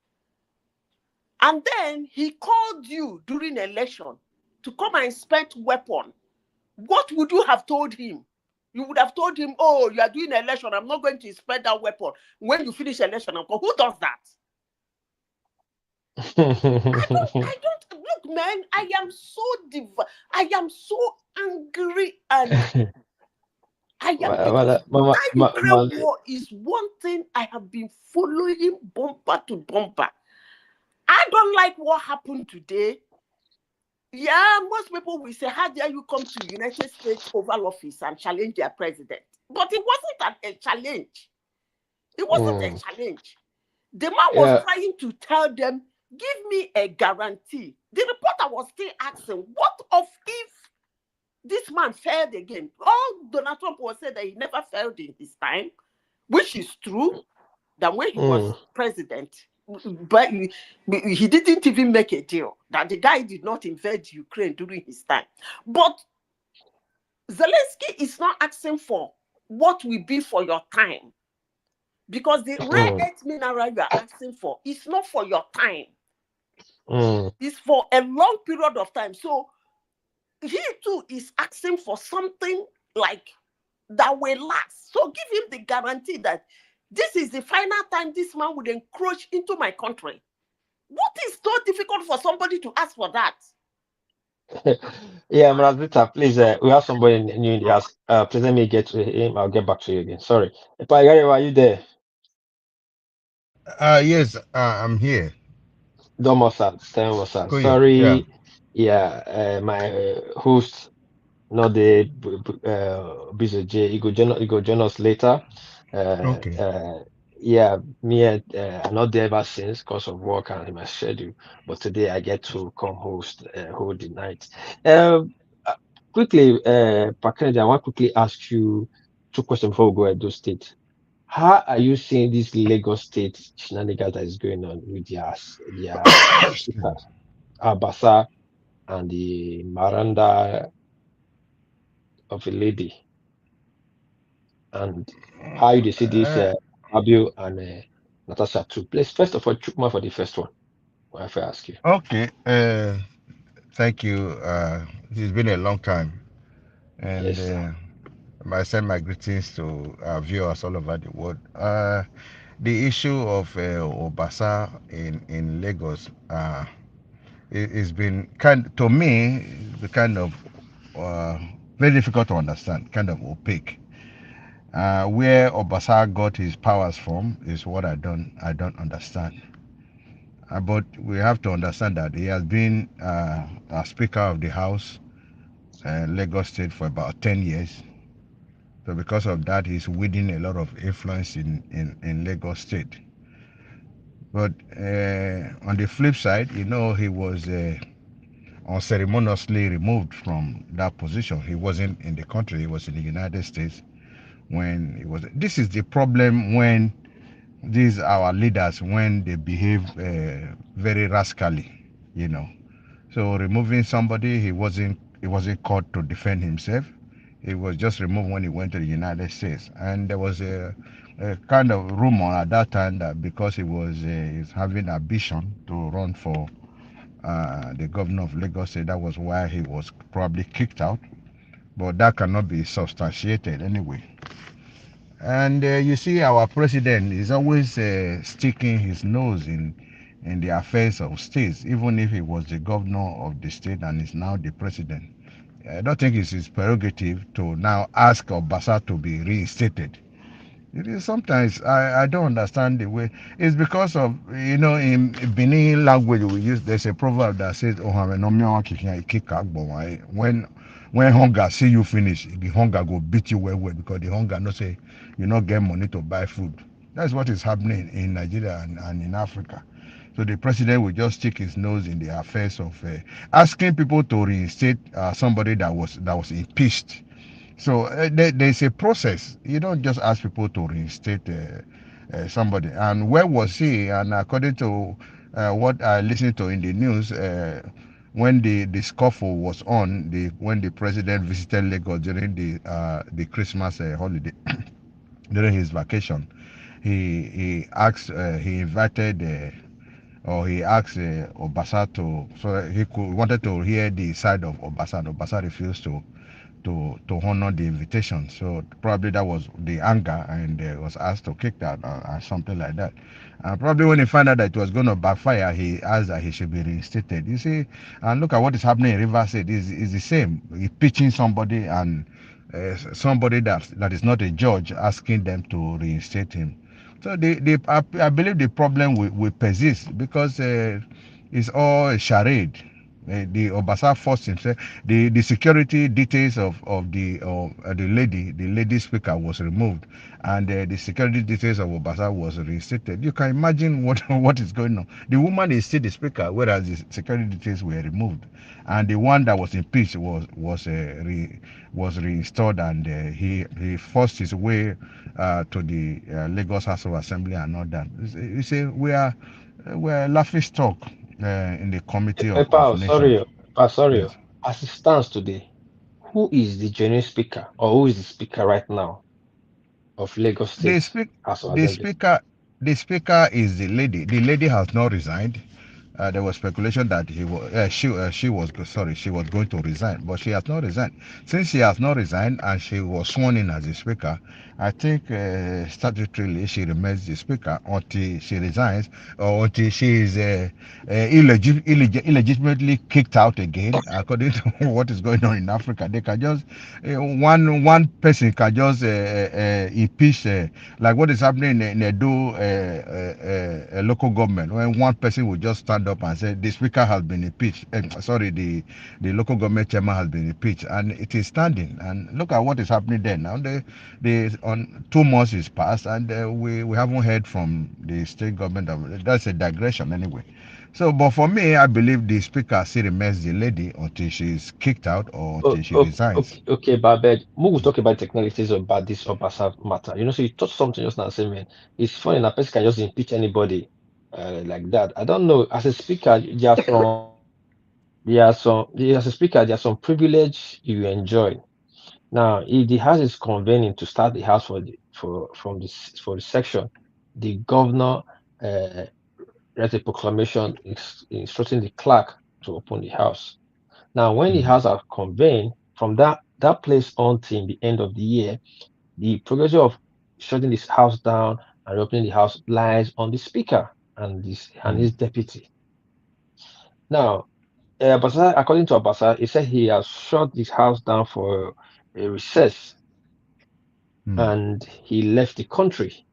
And then he called you during election to come and inspect weapon. What would you have told him? You would have told him, oh, you are doing election, I'm not going to inspect that weapon. When you finish election, who does that? I don't look, man. I am so angry, and because that Ukraine war is one thing I have been following bumper to bumper. I don't like what happened today. Yeah, most people will say, how dare you come to the United States Oval Office and challenge their president? But it wasn't a challenge. It wasn't a challenge. The man was trying to tell them, give me a guarantee. The reporter was still asking, what if this man failed again? All Donald Trump was saying that he never failed in his time, which is true, that when he was president, but he didn't even make a deal, that the guy did not invade Ukraine during his time. But Zelensky is not asking for what will be for your time, because the rare earth mineral you are asking for is not for your time. It's for a long period of time. So he too is asking for something like that will last. So give him the guarantee that this is the final time this man would encroach into my country. What is so difficult for somebody to ask for that? Yeah, Mrazita, please, we have somebody new in the house. Please let me get to him. I'll get back to you again. Sorry. Epagari, are you there? Yes, I'm here. Domosa, Koyo, yeah. sorry. Yeah, my host, not the busy J. You go join us later. Uh, Okay. uh, yeah, me and I'm not there ever since because of work and my schedule. But today I get to come hold the night. Uh, quickly, Pakende, I want to quickly ask you two questions before we go Edo State. How are you seeing this Lagos State shenanigans that is going on with their Excuse me. Abasa? and the Miranda of a lady, and how you see this Uh, Akpabio and Natasha too. Please, first of all, Chukma for the first one. If I ask you. okay. Thank you. It's been a long time, and Yes, sir. I send my greetings to our viewers all over the world. The issue of Obasa in Lagos, it's been kind to me the kind of uh, very difficult to understand, kind of opaque. Where Obasa got his powers from is what I don't understand. But we have to understand that he has been a Speaker of the House, Lagos State, for about 10 years. So because of that, he's wielding a lot of influence in Lagos State. But on the flip side, he was unceremoniously removed from that position. He wasn't in the country; he was in the United States when he was. This is the problem when these our leaders when they behave very rascally, you know. So removing somebody, he wasn't caught to defend himself. He was just removed when he went to the United States, and there was a kind of rumor at that time that because he was he's having ambition to run for the governor of Lagos State, that was why he was probably kicked out. But that cannot be substantiated anyway. And you see, our president is always sticking his nose in the affairs of states, even if he was the governor of the state and is now the president. I don't think it's his prerogative to now ask Obasa to be reinstated. It is sometimes I don't understand the way. It's because of in Benin language we use there's a proverb that says when hunger see you finish, the hunger go beat you well because the hunger no say you not get money to buy food. That's what is happening in Nigeria and in Africa. So the president will just stick his nose in the affairs of asking people to reinstate somebody that was impeached. So there's a process. You don't just ask people to reinstate somebody. And where was he? And according to what I listened to in the news, when the scuffle was on, when the president visited Lagos during the Christmas holiday, during his vacation, he invited. Or he asked Obasa so he wanted to hear the side of Obasa, and Obasa refused to honor the invitation. So probably that was the anger, and was asked to kick that or something like that. Probably when he found out that it was going to backfire, he asked that he should be reinstated. You see, and look at what is happening in Rivers State. Is the same. He pitching somebody and somebody that is not a judge asking them to reinstate him. So I believe the problem will persist because it's all a charade. The Obasa forced himself. The security details of the lady speaker was removed, and the security details of Obasa was reinstated. You can imagine what what is going on. The woman is still the speaker, whereas the security details were removed, and the one that was impeached was reinstalled, and he forced his way to the Lagos House of Assembly and all that. You see, we are laughing stock in the Committee of Nations. Sorry. Yes. As it stands today, who is the genuine speaker or who is the speaker right now of Lagos The State speak House of the Assembly? speaker the speaker is the lady. The lady has not resigned. There was speculation that she was going to resign, but she has not resigned. Since she has not resigned and she was sworn in as the speaker, I think statutorily she remains the speaker until she resigns or until she is illegitimately kicked out again. According to what is going on in Africa, they can just one person can just impeach like what is happening in Edo local government when one person will just stand up and say the speaker has been impeached. Sorry, the local government chairman has been impeached, and it is standing. And look at what is happening there now. The on 2 months is passed, and we haven't heard from the state government. That's a digression anyway. So, but for me, I believe the speaker still remains the lady until she is kicked out or until she resigns. Babed, we will talk about technicalities about this Obasa matter. So you touched something just now, saying, man, it's funny, a person can just impeach anybody like that. I don't know. As a speaker, you are from as a speaker, there are some privilege you enjoy. Now, if the house is convening to start the house for the section, the governor uh, writes a proclamation instructing the clerk to open the house. Now, when the Mm, house are convened, from that place on till the end of the year, the progression of shutting this house down and opening the house lies on the speaker and mm, his deputy. Now, Obasa, according to Obasa, he said he has shut this house down for a recess mm, and he left the country.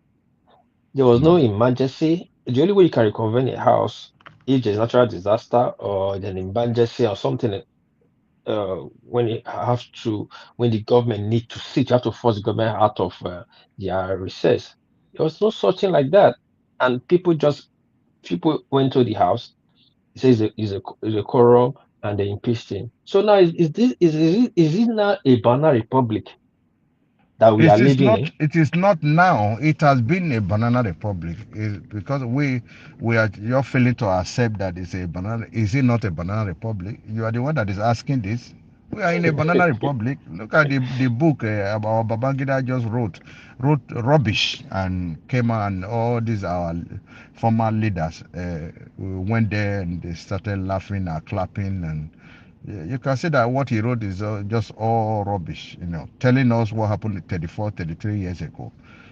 There was no mm. emergency. The only way you can reconvene a house if there's natural disaster or there's an emergency or something, when you have to, when the government need to sit, you have to force the government out of their recess. There was no such thing like that, and people went to the house. He says is a quorum, and they impeached him. So now is it now a banana republic that we are It is living not. in? It is not now. It has been a banana republic. Because we are. You're failing to accept that it's a banana. Is it not a banana republic? You are the one that is asking this. We are in a banana republic. Look at the book about Babangida just wrote rubbish and came out, and all these our former leaders went there and they started laughing and clapping, and you can see that what he wrote is just all rubbish, telling us what happened 34, 33 years ago,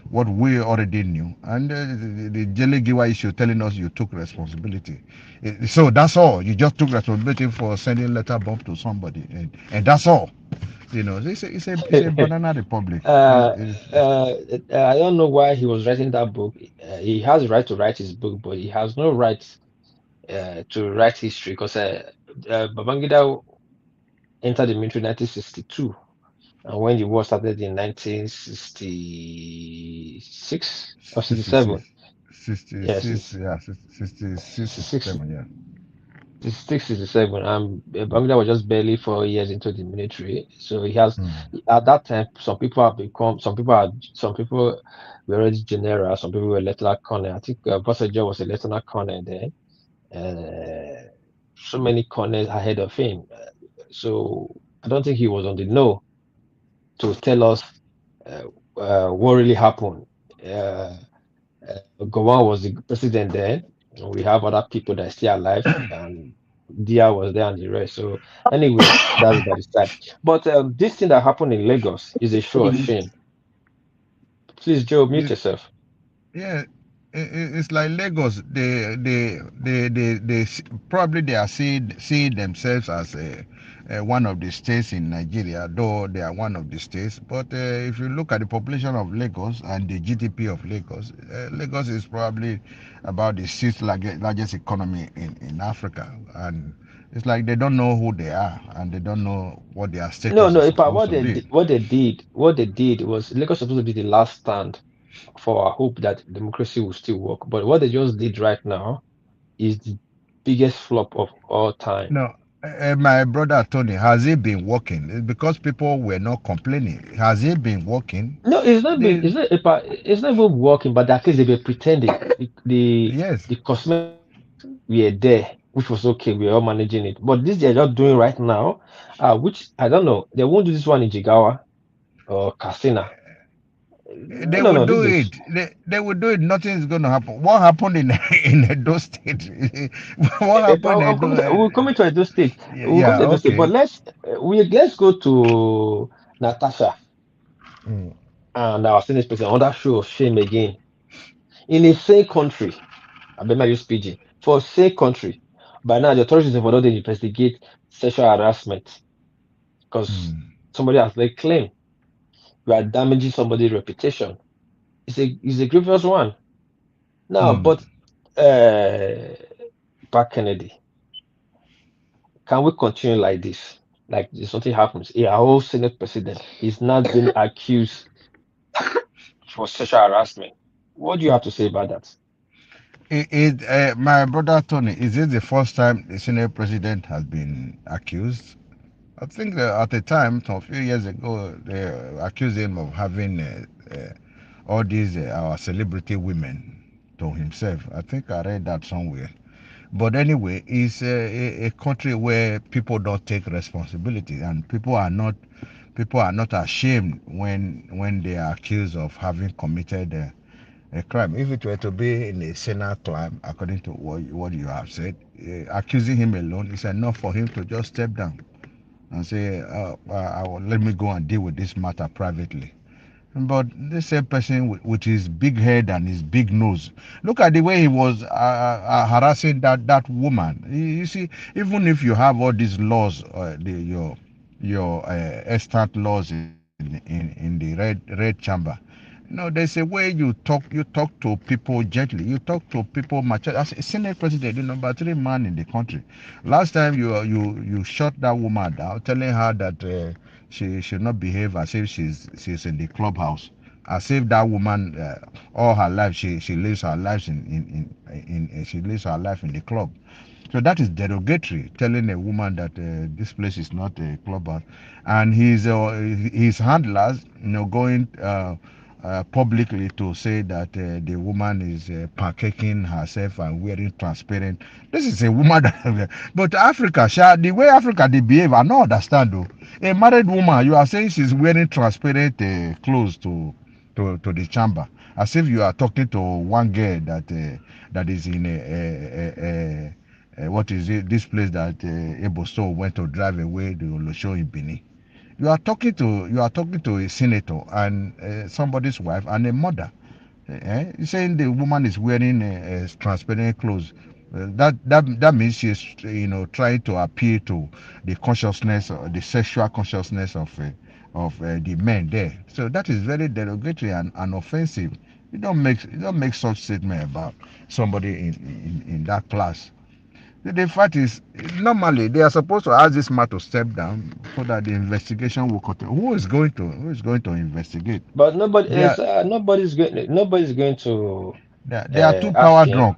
what we already knew. And the Jelly Giwa issue telling us you took responsibility. So that's all. You just took responsibility for sending letter bomb to somebody. And that's all. It's a banana republic. uh, I don't know why he was writing that book. He has the right to write his book, but he has no right to write history because Babangida entered the military in 1962, and when the war started in 1966 or 66, 67, yes, 66, yeah, 66, 66, 67, yeah. 66, 67. Babangida was just barely 4 years into the military, so he has Mm, at that time some people were already general, some people were lieutenant colonel. I think Baseless was a lieutenant colonel then. So many corners ahead of him. So I don't think he was on the know to tell us uh, what really happened. Uh, Gowon was the president then. We have other people that are still alive, and Dia was there and the rest. So anyway, that's by the side. But this thing that happened in Lagos is a show of shame. Please, Joe, mute mm. yourself. Yeah, it's like Lagos. Probably they are seeing themselves as one of the states in Nigeria, though they are one of the states. But if you look at the population of Lagos and the GDP of Lagos, Lagos is probably about the sixth largest economy in Africa, and it's like they don't know who they are and they don't know what their No, status no. is In fact, supposed to be. what they did was Lagos supposed to be the last stand for our hope that democracy will still work. But what they just did right now is the biggest flop of all time. No, my brother Tony, has he been working? It's because people were not complaining. Has he been working? No, They, it's not even working, but at least they were pretending. yes. The cosmetics were there, which was okay. We were all managing it. But this they're just doing right now, which I don't know. They won't do this one in Jigawa or Kasina. No, They no, will no. This do is it. They will do it. Nothing is going to happen. What happened in in Edo State? What happened in Edo? we're coming to Edo State. We'll come Yeah, to Edo State, but okay. let's go to Natasha Mm, and our Senate president. Another show of shame again in a same country. I better use PG for same country. By now, the authorities have already investigate sexual harassment because mm, somebody has laid claim we are damaging somebody's reputation. It's a grievous one. Now, mm. but back Kennedy, can we continue like this? Like if something happens, our whole Senate president is not being accused for sexual harassment. What do you have to say about that? My brother Tony, is this the first time the Senate president has been accused? I think that at the time, a few years ago, they accused him of having all these our celebrity women to himself. I think I read that somewhere. But anyway, it's a country where people don't take responsibility, and people are not ashamed when they are accused of having committed a crime. If it were to be in a Senate crime, according to what you have said, accusing him alone is enough for him to just step down and say, let me go and deal with this matter privately. But this same person with his big head and his big nose, look at the way he was harassing that woman. You see, even if you have all these laws, your extant laws in the red chamber, there's a way you talk to people gently. You talk to people mature. As a Senate president, the number three man in the country. Last time you shut that woman down, telling her that she should not behave as if she's in the clubhouse, as if that woman all her life she lives her lives in she lives her life in the club. So that is derogatory, telling a woman that this place is not a clubhouse, and his handlers, going publicly to say that the woman is partaking herself and wearing transparent. This is a woman that, but Africa, the way Africa they behave, I don't understand though. A married woman, you are saying she's wearing transparent clothes to the chamber, as if you are talking to one girl that is in what is it? This place that Eboso went to drive away the Olosho in Benin. You are talking to a senator and somebody's wife and a mother. You're saying the woman is wearing transparent clothes. That means she's trying to appeal to the consciousness, or the sexual consciousness of the men there. So that is very derogatory and offensive. You don't make such statement about somebody in that class. The fact is, normally they are supposed to ask this man to step down so that the investigation will continue. Who is going to investigate? But nobody They are is nobody's going to they are too ask power him. drunk.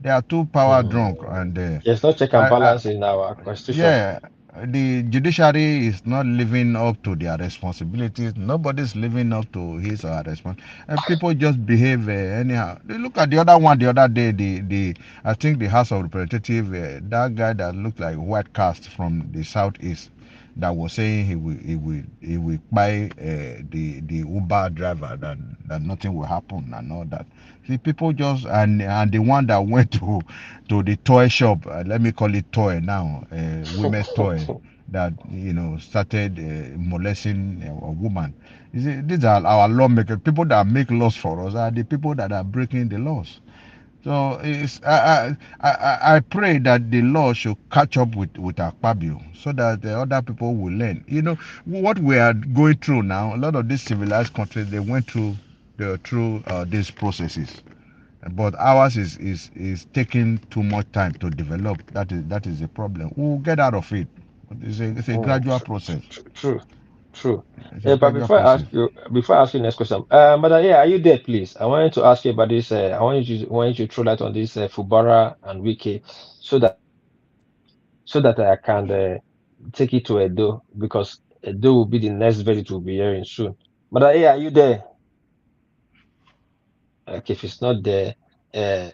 They are too power drunk, Hmm. and There's no check and I, balance in our constitution. yeah, the judiciary is not living up to their responsibilities. Nobody's living up to his or her response, and people just behave anyhow. Look at the other one the other day. The I think the House of Representatives, that guy that looked like white cast from the southeast, that was saying he will buy the Uber driver, that nothing will happen and all that. See, people just, and the one that went to the toy shop, let me call it toy now, women's toy, that started molesting a woman. You see, these are our lawmakers. People that make laws for us are the people that are breaking the laws. So I pray that the law should catch up with Akpabio, so that the other people will learn. What we are going through now. A lot of these civilized countries, they went through these processes, but ours is taking too much time to develop. That is the problem. We'll get out of it. It's a Hmm. gradual process. True. True. It's a But gradual process. before I ask you next question, but yeah, are you there, please? I wanted to ask you about this. I want you to throw light on this Fubara and Wiki, so that I can take it to Edo, because Edo will be the next verdict we'll be hearing soon. But yeah, are you there? Okay, if it's not there,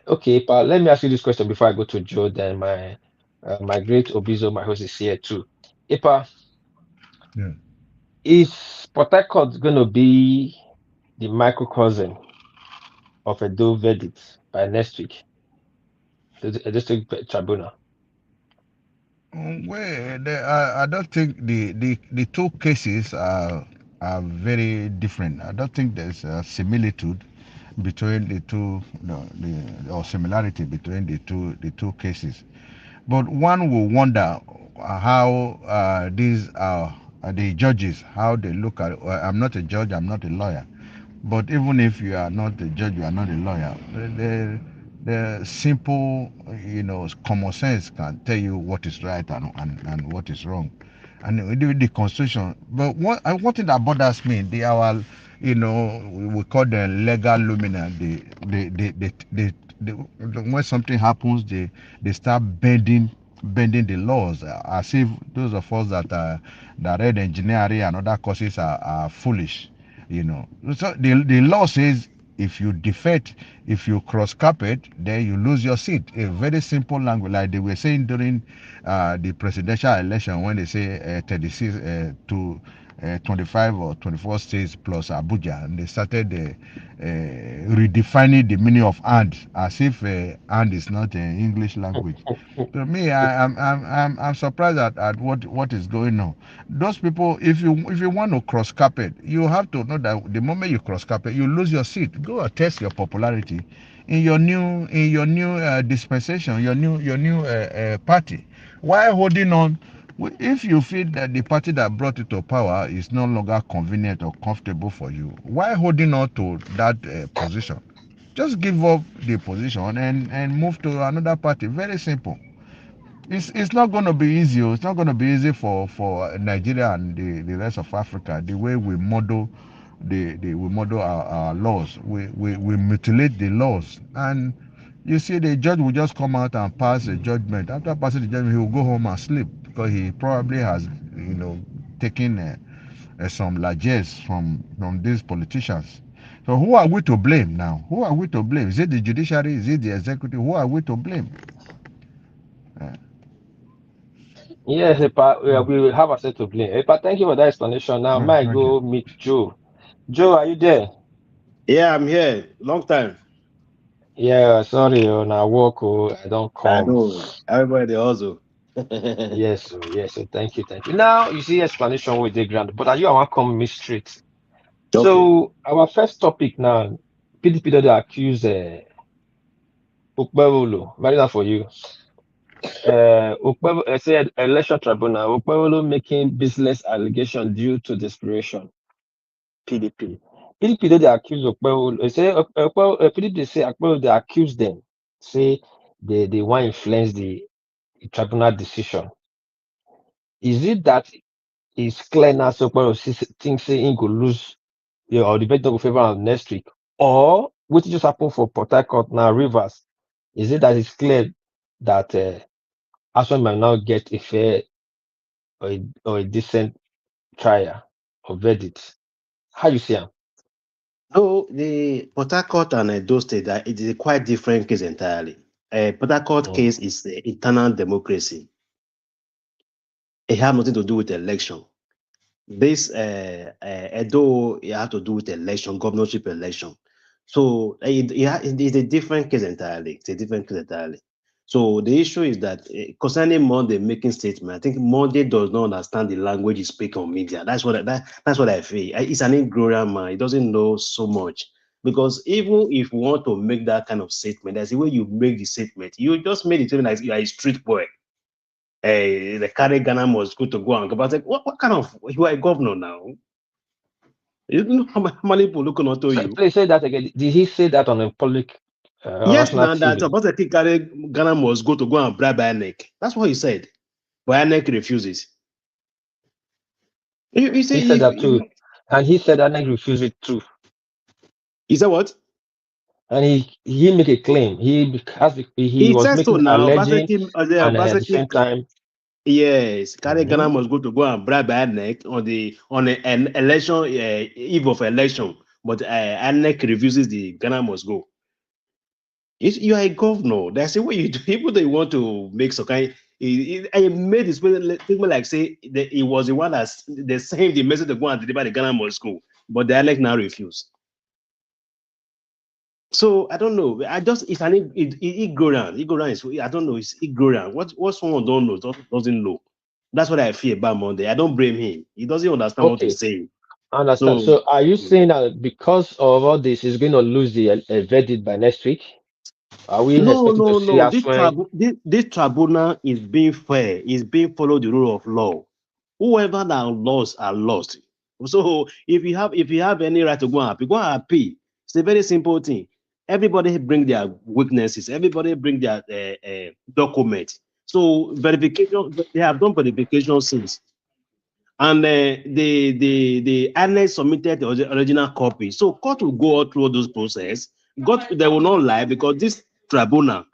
okay, pa, let me ask you this question before I go to Joe. Then my great Obizo, my host, is here too. Ipa, Yeah. is Port Harcourt going to be the microcosm of a Doe verdict by next week, the district tribunal? Well, I don't think the two cases are very different. I don't think there's a similitude between the two, no, or similarity between the two cases. But one will wonder how these are the judges, how they look at. Well, I'm not a judge. I'm not a lawyer. But even if you are not a judge, you are not a lawyer, the simple, common sense can tell you what is right and what is wrong. And the Constitution. But one thing that bothers me, we call them legal lumina. When something happens, they start bending the laws, as if those of us that read engineering and other courses are foolish. So the law says If you defect, if you cross carpet, then you lose your seat. A very simple language, like they were saying during the presidential election, when they say 36 to 25 or 24 states plus Abuja, and they started redefining the meaning of "and" as if "and" is not an English language. To me, I'm surprised at what is going on. Those people, if you want to cross carpet, you have to know that the moment you cross carpet, you lose your seat. Go and test your popularity in your new dispensation, your new party. Why holding on? If you feel that the party that brought you to power is no longer convenient or comfortable for you, why holding on to that position? Just give up the position and move to another party. Very simple. It's not going to be easy. It's not going to be easy for Nigeria and the rest of Africa. The way we model we model our laws, we mutilate the laws, and you see the judge will just come out and pass a judgment. After passing the judgment, he will go home and sleep because he probably has taken some largesse from these politicians. So who are we to blame now? Who are we to blame? Is it the judiciary? Is it the executive? Who are we to blame? Yes, we will have access to blame. But thank you for that explanation. Now, might Thank you. go meet Joe. Joe, are you there? Yeah, I'm here. Long time. Yeah, sorry, on I work, I don't I come. know. Everybody also. Yes, so thank you. Now, you see explanation with the grand, but are you want come me straight? Okay. So, our first topic now, PDP that they accuse Okpebholo, very that for you. Okpebholo, said election tribunal, Okpebholo making business allegation due to desperation. PDP. PDP though they accuse Okpebholo, say PDP say Akpabio they accuse them, say they want to influence the tribunal decision. Is it that it's clear now so Okpebholo think say he go lose or the bet no go favor am next week? Or what just happened for Port Harcourt now Rivers? Is it that it's clear that Aswan might now get a fair or a decent trial or verdict? How you see am? No, the Port Harcourt and Edo State, it is a quite different case entirely. Port Harcourt Mm. case is the internal democracy. It has nothing to do with election. This Edo, it has to do with election, governorship election. So it is a different case entirely. It's a different case entirely. So the issue is that concerning Monday making statement, I think Monday does not understand the language he speaks on media. That's what I feel. It's an ignorant man. He doesn't know so much. Because even if you want to make that kind of statement, that's the way you make the statement. You just made it seem like you are a street boy. The carry Ghana must go to go and go. But like, what kind of you are a governor now? You know how many people looking onto So you? please say that again. Did he say that on a public Yes, national now that TV? about the carry Ghana must go to go and bribe INEC. That's what he said. But INEC refuses. You say He said that too, if and he said INEC refused it too, he said what? and he make a claim. He He was said so making now. alleging, Basically, and at the same time, yes, carry Ghana mhm. must go to go and bribe INEC on an election eve of election. But INEC refuses the Ghana must go. You are a governor. That's the way you do. People they want to make some kind. I made this statement like say that he was the one that's the same the message to go and deliver the Ghana must go, but the elect now refuse. So I don't know. I just it's an ignorant. Ignorant is I don't know. It's ignorant. What someone don't know doesn't know. That's what I feel about Monday. I don't blame him. He doesn't understand what he's Okay, saying. I understand. So So are you saying that because of all this, he's going to lose the verdict by next week? Are we no, expecting to no, see no. us when? This tribunal is being fair. Is being followed the rule of law. Whoever that lost are lost. So if you have any right to go and appeal, go and appeal. It's a very simple thing. Everybody bring their weaknesses. Everybody bring their document. So verification, they have done verification since, and the annex submitted the original copy. So court will go through those process. God, they will not lie because this tribunal,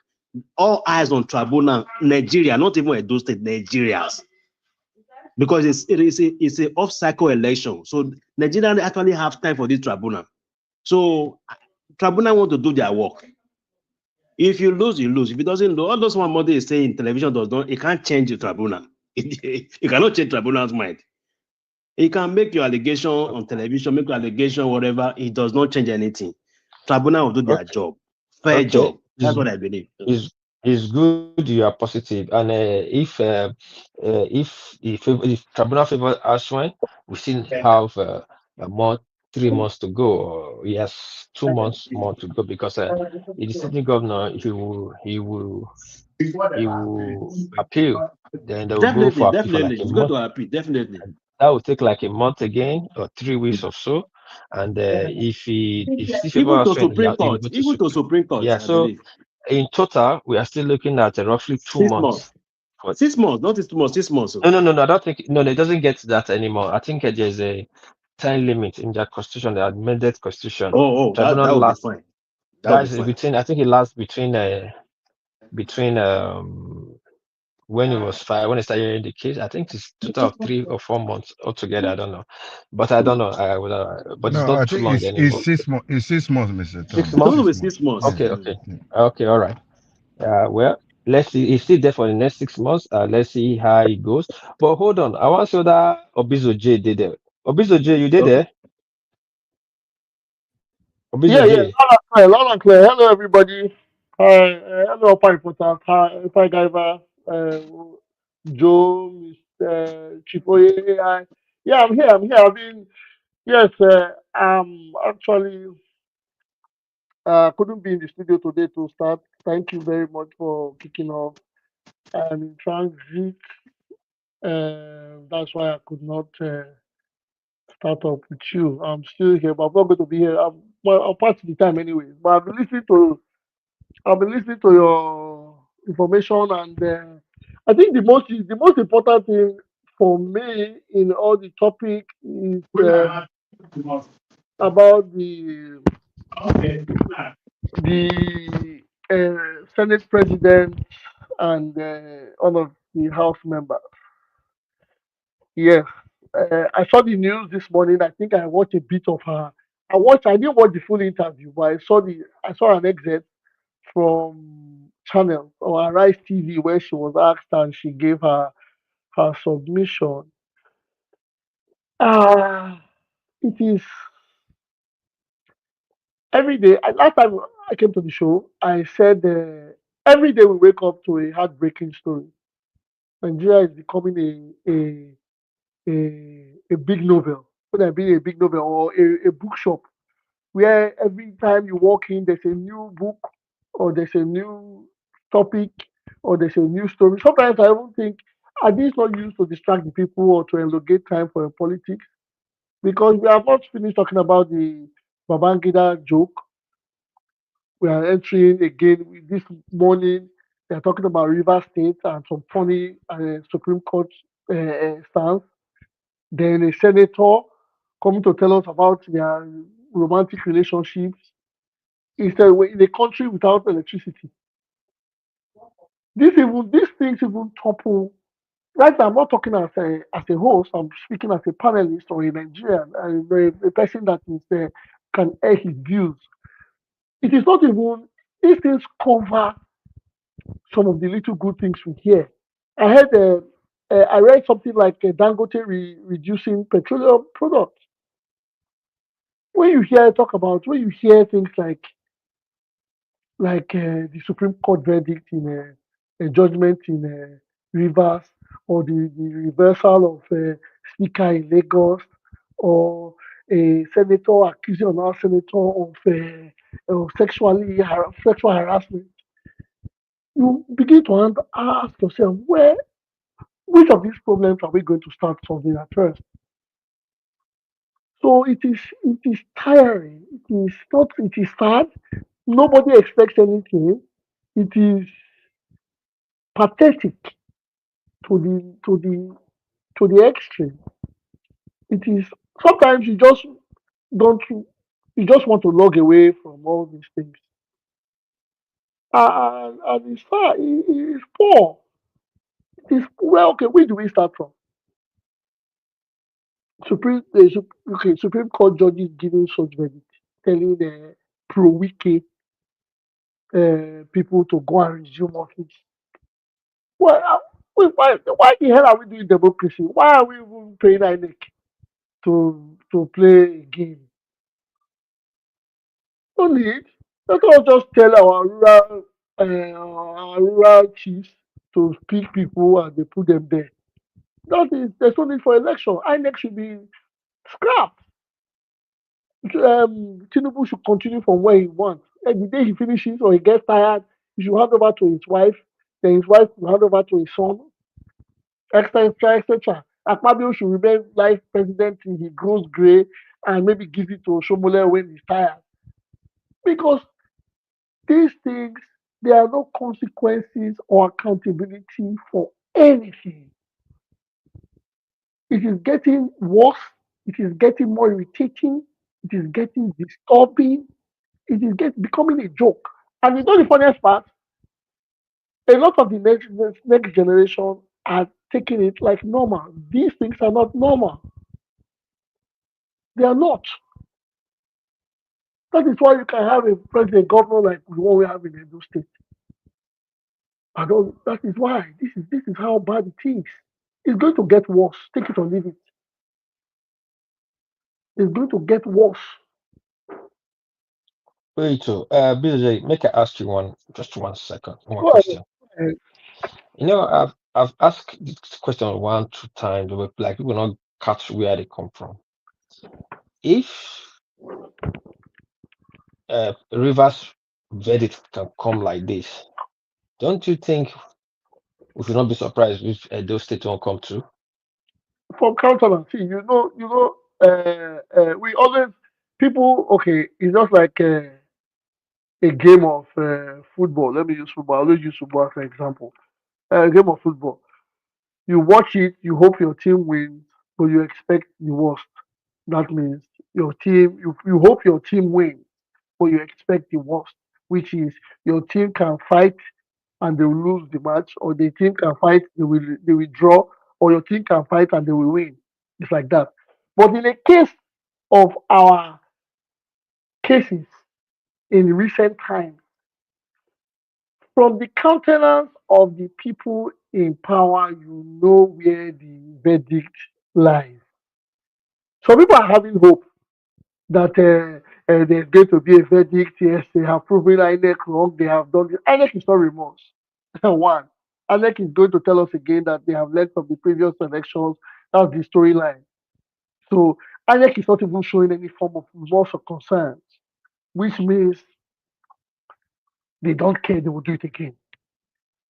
all eyes on tribunal, Nigeria, not even Edo State, Nigerians, because it's a off-cycle election. So Nigeria actually have time for this tribunal. So tribunal want to do their work. If you lose, you lose. If it doesn't lose, all those one mother is saying television does not, it can't change the tribunal. You cannot change tribunal's mind. You can make your allegation on television, make your allegation, whatever, it does not change anything. Tribunal will do their Okay. job. Fair Okay. job. That's what I believe. It's good you are positive. And if tribunal favor Ashwin, we still have a month, 3 months to go. Or yes, 2 months more to go because the sitting governor he will appeal. Then they will go Definitely, for appeal for like definitely. a It's going month. to appeal, definitely. That will take like a month again or 3 weeks or so. And if still favor Even to Ashwin, Supreme he will Court, go to even to Supreme. Supreme Court, Yeah. I So believe. in total, we are still looking at roughly 2 months. 6 months. For 6 months, not 2 months, 6 months. no. I don't think it doesn't get to that anymore. I think there's a time limit in their constitution, the amended constitution. That Tribunal would be lasts. fine. That would be That's fine. between. I think it lasts between when it was filed, when it started hearing the case. I think it's total of 3 or 4 months altogether. I don't know, but I don't know. But it's No, I not too think long it's anymore. 6 months. It's 6 months, Mr. Six Tom. It's going to months. be 6 months. 6 months. Yeah, Okay. yeah, yeah. Okay. All right. Well, let's see. He's still there for the next 6 months. Let's see how it goes. But hold on, I want to show that Obizo J did there. Obizo J, you did Okay. there? Obizo Yeah, J. loud and clear, loud and clear. Hello, everybody. Hi, hello, Pipe Potter. Hi, Pipe Diver, Joe, Mr. Chipoye AI. Yeah, I'm here. I mean, yes, actually couldn't be in the studio today to start. Thank you very much for kicking off. I'm in transit. That's why I could not start up with you. I'm still here, but I'm not going to be here. I'll pass the time anyways. But I've been listening to your information, and I think the most important thing for me in all the topic is about the Senate President and all of the House members. Yes, I saw the news this morning. I think I watched a bit of her. I didn't watch the full interview, but I saw an excerpt from channel or Arise TV where she was asked and she gave her submission. Ah, it is every day. Last time I came to the show, I said every day we wake up to a heartbreaking story. Nigeria is becoming a big novel. Would that be a big novel or a bookshop where every time you walk in, there's a new book or there's a new topic or there's a new story. Sometimes I even think, are these not used to distract the people or to elongate time for politics? Because we have not finished talking about the Babangida joke. We are entering again this morning. They are talking about River State and some funny Supreme Court stance. Then a senator coming to tell us about their romantic relationships. Instead, we're in a country without electricity. These things even topple. Right now, I'm not talking as a host. I'm speaking as a panelist or a Nigerian, a person that is can air his views. It is not even these things cover some of the little good things we hear. I heard, I read something like Dangote reducing petroleum products. When you hear things like the Supreme Court verdict in a judgment in Rivers, or the reversal of Speaker in Lagos, or a senator accusing another senator of sexual harassment, you begin to ask yourself, which of these problems are we going to start solving at first? So it is tiring. It is sad. Nobody expects anything. It is pathetic to the extreme. It is sometimes don't you just want to log away from all these things. And it's far. It is poor. It is well. Okay, where do we start from? Supreme Court judges giving such verdict, telling pro-wiki people to go and resume office. Well, why the hell are we doing democracy? Why are we even paying INEC to play a game? No need. Let us just tell our rural chiefs to pick people and they put them there. There's no need for election. INEC should be scrapped. Tinubu should continue from where he wants. And the day he finishes or he gets tired, he should hand over to his wife. Then his wife will hand over to his son, etc., etc. Akpabio should remain vice president till he grows gray and maybe give it to Shomole when he's tired. Because these things, there are no consequences or accountability for anything. It is getting worse. It is getting more irritating. It is getting disturbing. It is becoming a joke. And you know the funniest part? A lot of the next generation are taking it like normal. These things are not normal. They are not. That is why you can have a president governor like the one we have in Edo State. That is why this is how bad it is. It's going to get worse. Take it or leave it. It's going to get worse. Wait, so BJ, make I ask you one one Go question. ahead. You know, I've asked this question 1, 2 times, but like people not catch where they come from. If Rivers verdict can come like this, don't you think we should not be surprised if those states won't come through? From counter, see, we always people. Okay, it's just like a game of football. Let me use football. I always use football as an example. A game of football. You watch it, you hope your team wins, but you expect the worst. That means you hope your team wins, but you expect the worst, which is your team can fight and they will lose the match, or the team can fight, they will draw, or your team can fight and they will win. It's like that. But in the case of our cases in recent times, from the countenance of the people in power, you know where the verdict lies. Some people are having hope that there's going to be a verdict. Yes, they have proven INEC wrong. They have done this. INEC is not remorse. One, INEC is going to tell us again that they have learned from the previous elections. That's the storyline. So INEC is not even showing any form of remorse or concern, which means they don't care. They will do it again.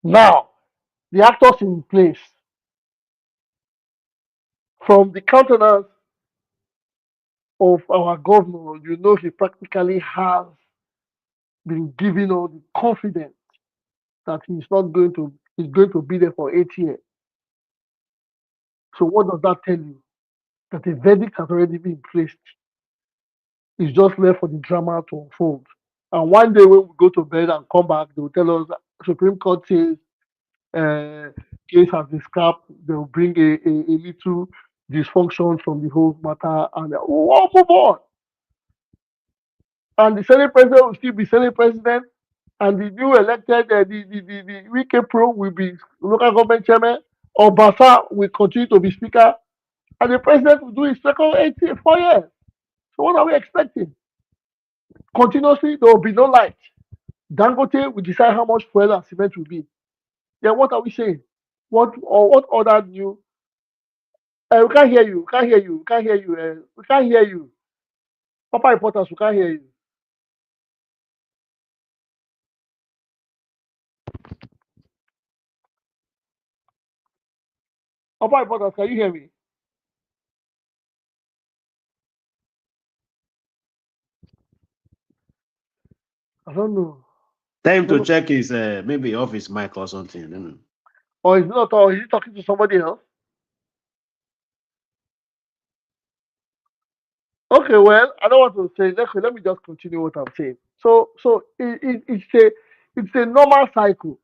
Now, the actors in place, from the countenance of our governor, you know he practically has been given all the confidence that he's going to be there for 8 years. So what does that tell you? That a verdict has already been placed. It's just left for the drama to unfold. And one day when we go to bed and come back, they will tell us Supreme Court says case has been scrapped. They will bring a little dysfunction from the whole matter and we'll move on. And the Senate president will still be Senate president, and the new elected, the Wike Pro will be local government chairman, Obasa will continue to be speaker, and the president will do his second 4 years. So what are we expecting? Continuously, there will be no light. Dangote will decide how much fuel and cement will be. Then what are we saying? What other new? We can't hear you. We can't hear you. We can't hear you. We can't hear you. Papa reporters, we can't hear you. Papa reporters, can you hear me? I don't know. Time to check his maybe off his mic or something. I don't know. Or is not? Or is he talking to somebody else? Okay, well, I don't want to say. Let me just continue what I'm saying. So it's a normal cycle.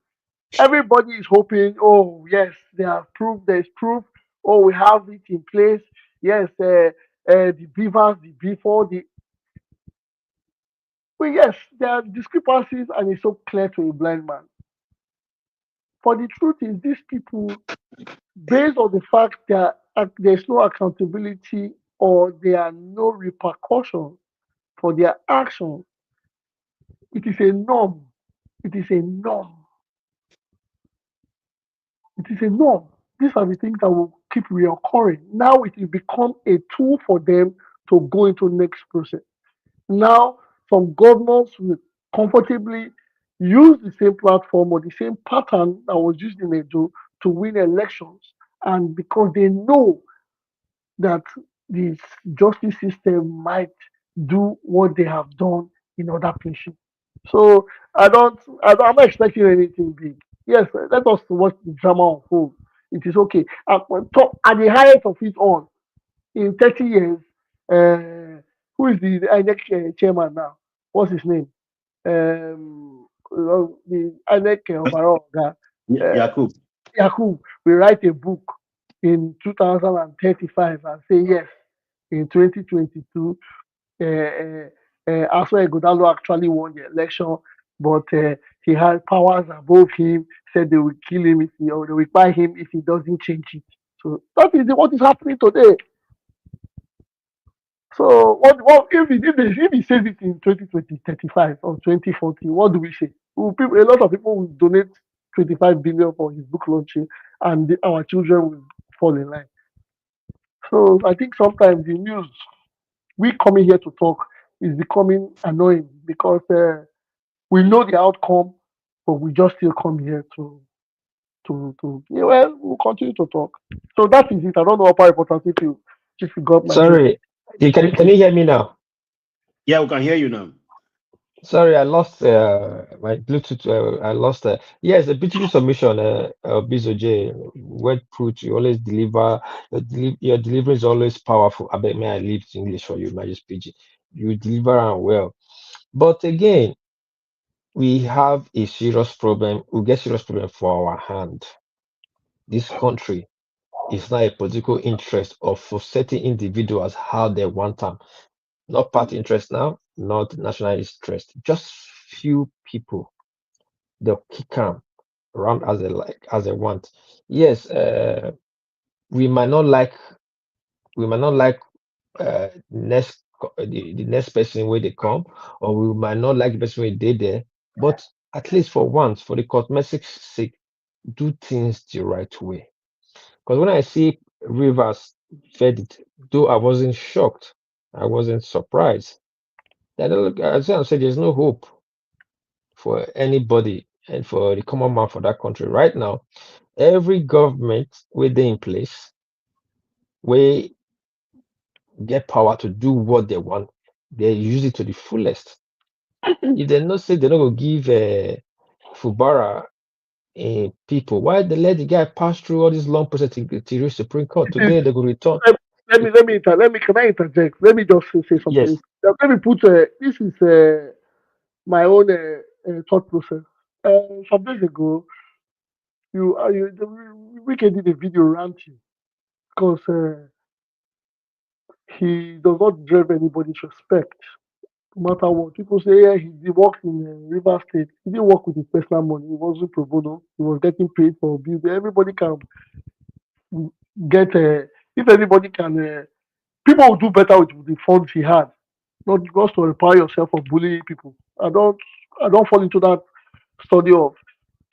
Everybody is hoping. Oh yes, they have proof. There's proof. Oh, we have it in place. Yes, the beavers, the before the Well, yes, there are discrepancies and it's so clear to a blind man. But the truth is, these people, based on the fact that there's no accountability or there are no repercussions for their actions, it is a norm. It is a norm. It is a norm. These are the things that will keep reoccurring. Now it will become a tool for them to go into next process. Now some governors will comfortably use the same platform or the same pattern that was used in Edo to win elections. And because they know that the justice system might do what they have done in other places. So I'm not expecting anything big. Yes, let us watch the drama unfold. It is okay. At the highest of it all, in 30 years, who is the INEC chairman now? What's his name? The INEC overall guy, uh, Yakub. Yakub will write a book in 2035 and say yes, in 2022, Aso Ighodalo actually won the election, but he had powers above him. Said they will kill him if he, or they will buy him if he doesn't change it. So that is what is happening today. So what if he says it in 2020, 35 or 2040? What do we say? A lot of people will donate 25 billion for his book launching, and our children will fall in line. So I think sometimes the news, we coming here to talk, is becoming annoying because we know the outcome, but we just still come here to yeah, well, we'll continue to talk. So that is it. I don't know how important if you got my drift. Sorry, can you hear me now? Yeah, we can hear you now. Sorry, I lost my Bluetooth. I lost. Yes, a beautiful submission, Bizoje. Word put, you always deliver. Your delivery is always powerful. I bet may I leave English for you, my just PG. You deliver and well. But again, we have a serious problem. We get serious problem for our hand. This country is not a political interest of for certain individuals how they want them. Not party interest now, not national interest. Just few people. They'll kick them around as they like, as they want. Yes, we might not like we might not like the next person where they come, or we might not like the person where they there. But at least for once, for the cosmetic sake, do things the right way. Because when I see Rivers verdict, though I wasn't shocked, I wasn't surprised. As I said, there's no hope for anybody and for the common man for that country right now. Every government within in place, we get power to do what they want. They use it to the fullest. If they not say they're not gonna give Fubara people, why they let the guy pass through all this long process to reach Supreme Court? It is, Today they go return. can I interject? Let me just say something. Yes, Let me put this is my own thought process. Some days ago, the Weekend did a video ranting because he does not deserve anybody's respect, no matter what. People say, yeah, he worked in River State. He didn't work with his personal money. He wasn't pro bono. He was getting paid for bills. Everybody can get, if anybody can, people will do better with the funds he had, not just to empower yourself or bully people. I don't fall into that study of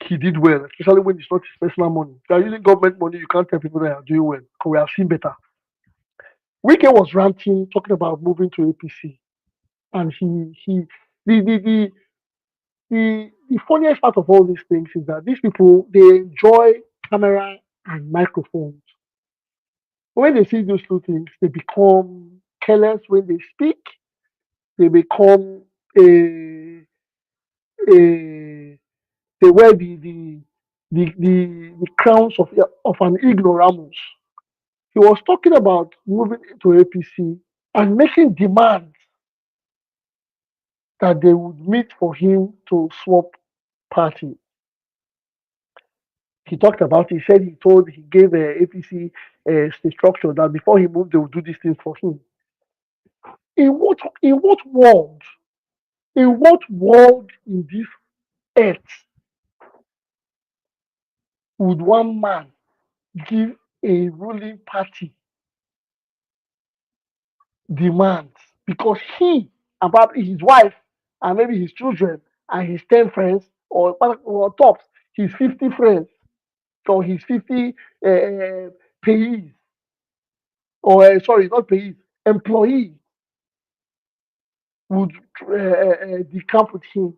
he did well, especially when it's not his personal money. If you are using government money, you can't tell people that are doing well. Because we have seen better. Wike was ranting, talking about moving to APC, and the the the the funniest part of all these things is that these people they enjoy camera and microphones. When they see those two things, they become careless when they speak. They become a a they wear the crowns of an ignoramus. He was talking about moving to APC and making demands that they would meet for him to swap party. He talked about it. He said he gave APC the structure that before he moved, they would do these things for him. In what world In what world in this earth would one man give a ruling party demands because he and probably his wife and maybe his children and his 10 friends or tops his 50 friends or his 50 payees or sorry not payees employees would decamp with him.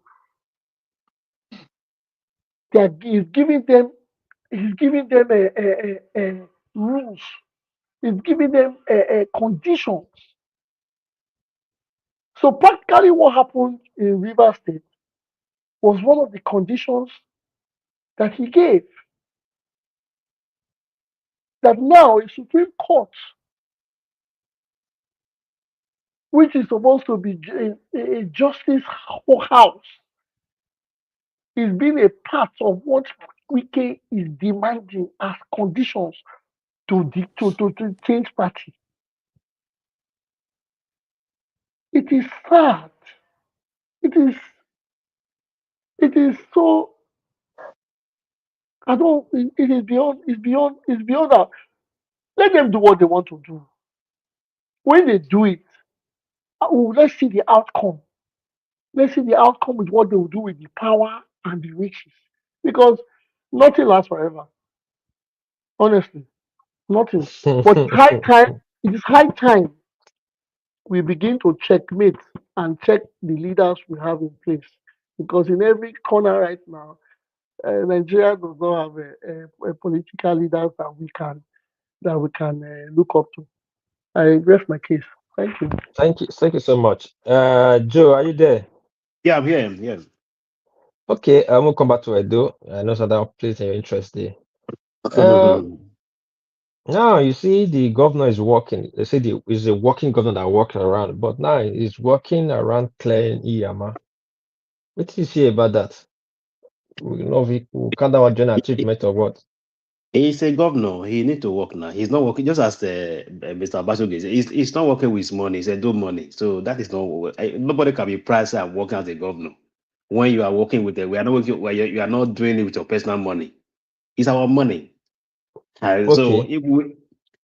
He's giving them rules. He's giving them conditions. So practically, what happened in River State was one of the conditions that he gave. That now a Supreme Court, which is supposed to be a justice house, is being a part of what Wike is demanding as conditions to change party. It is sad. It is so I don't it is beyond that. Let them do what they want to do. When they do it, let's see the outcome. Let's see the outcome with what they will do with the power and the riches. Because nothing lasts forever. Honestly. Nothing. But it is high time we begin to checkmate and check the leaders we have in place. Because in every corner right now, Nigeria does not have a political leaders that we can look up to. I rest my case. Thank you. Thank you so much. Joe, are you there? Yeah, I'm here. I'm here. Okay, I'm gonna come back to Edo. I know so that plays in your interest there. Uh, now you see the governor is working. They say is a working governor that working around, but now he's working around clearing Iyama. What do you say about that? We know if we count our general achievement or what? He's a governor. He need to work now. He's not working just as Mr. Basu said. He's not working with his money. It's a do money. So that is not. Nobody can be priced and working as a governor. When you are working with it, we are not working. Where you are not doing it with your personal money. It's our money. So Okay. if we,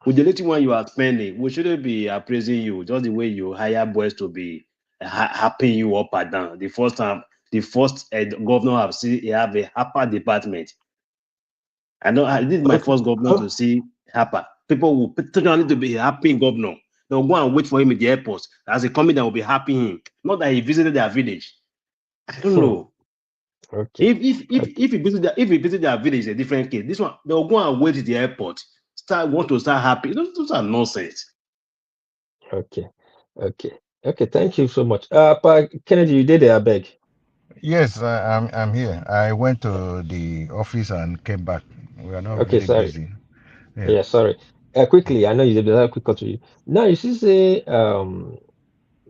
with the little one you are spending, we shouldn't be appraising you just the way you hire boys to be happing you up and down. The first time, the first governor have seen he have a HAPA department. I know this is my Okay. first governor to Oh, see HAPA. People will particularly to be happy governor. They'll go and wait for him at the airport. As a coming, that will be happy him. Not that he visited their village. I don't hmm. know. Okay. If he visit their village, it's a different case. This one, they'll go and wait at the airport. Want to start happy. Those are nonsense. Okay. Okay. Okay. Thank you so much. Kennedy, you did it, I beg. Yes, I'm here. I went to the office and came back. We are not Okay, very sorry. busy. Yeah. Yeah, sorry. Quickly, I know you did that quick to you. Now you see say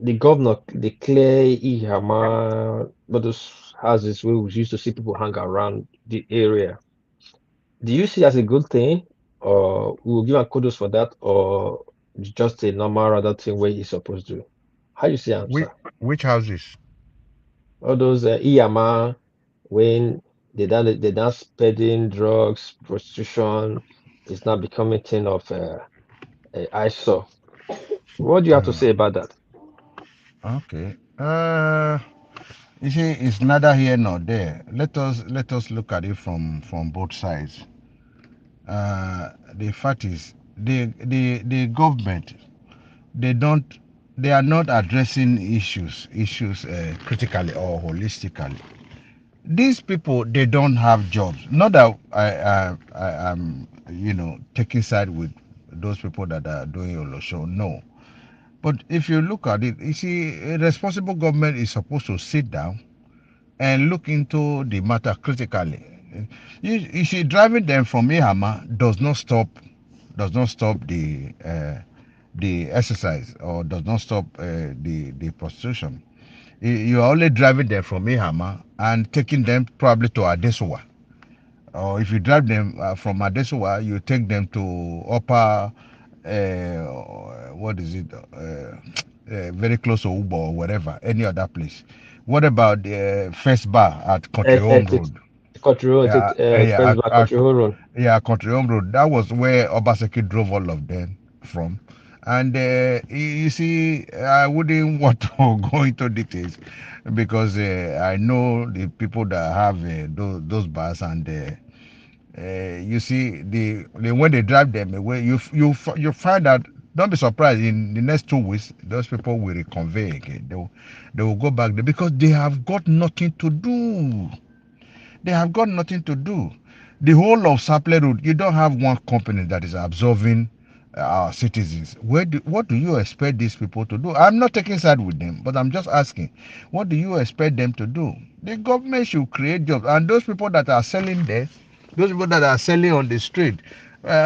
the governor declare Ihama, but those houses where we used to see people hang around the area. Do you see as a good thing, or we will give a kudos for that, or it's just a normal rather thing where he's supposed to? How you see am, Which sir? which houses? All those Iyama when they done spreading drugs, prostitution, is now becoming thing of eyesore. What do you have to Uh, say about that? okay. You see, it's neither here nor there. Let us look at it from both sides. The fact is, the government, they don't they are not addressing issues critically or holistically. These people, they don't have jobs. Not that I am taking side with those people that are doing Olosho. No. But if you look at it, you see, a responsible government is supposed to sit down and look into the matter critically. You see, driving them from Ihama does not stop the exercise, or does not stop the prostitution. You are only driving them from Ihama and taking them probably to Adesuwa. Or if you drive them from Adesuwa, you take them to upper, what is it, very close to Ubo or whatever, any other place. What about the first bar at Country Home Road? Country Road, Yeah, first back Country Road. yeah, Country Home Road. That was where Obaseki drove all of them from. And you see, I wouldn't want to go into details because I know the people that have those bars, and you see, when they drive them away, you find that. Don't be surprised. In the next 2 weeks, those people will reconvey again. They will go back there because they have got nothing to do. They have got nothing to do. The whole of Sapele Road, you don't have one company that is absorbing our citizens. What do you expect these people to do? I'm not taking side with them, but I'm just asking, what do you expect them to do? The government should create jobs, and those people that are selling there, those people that are selling on the street,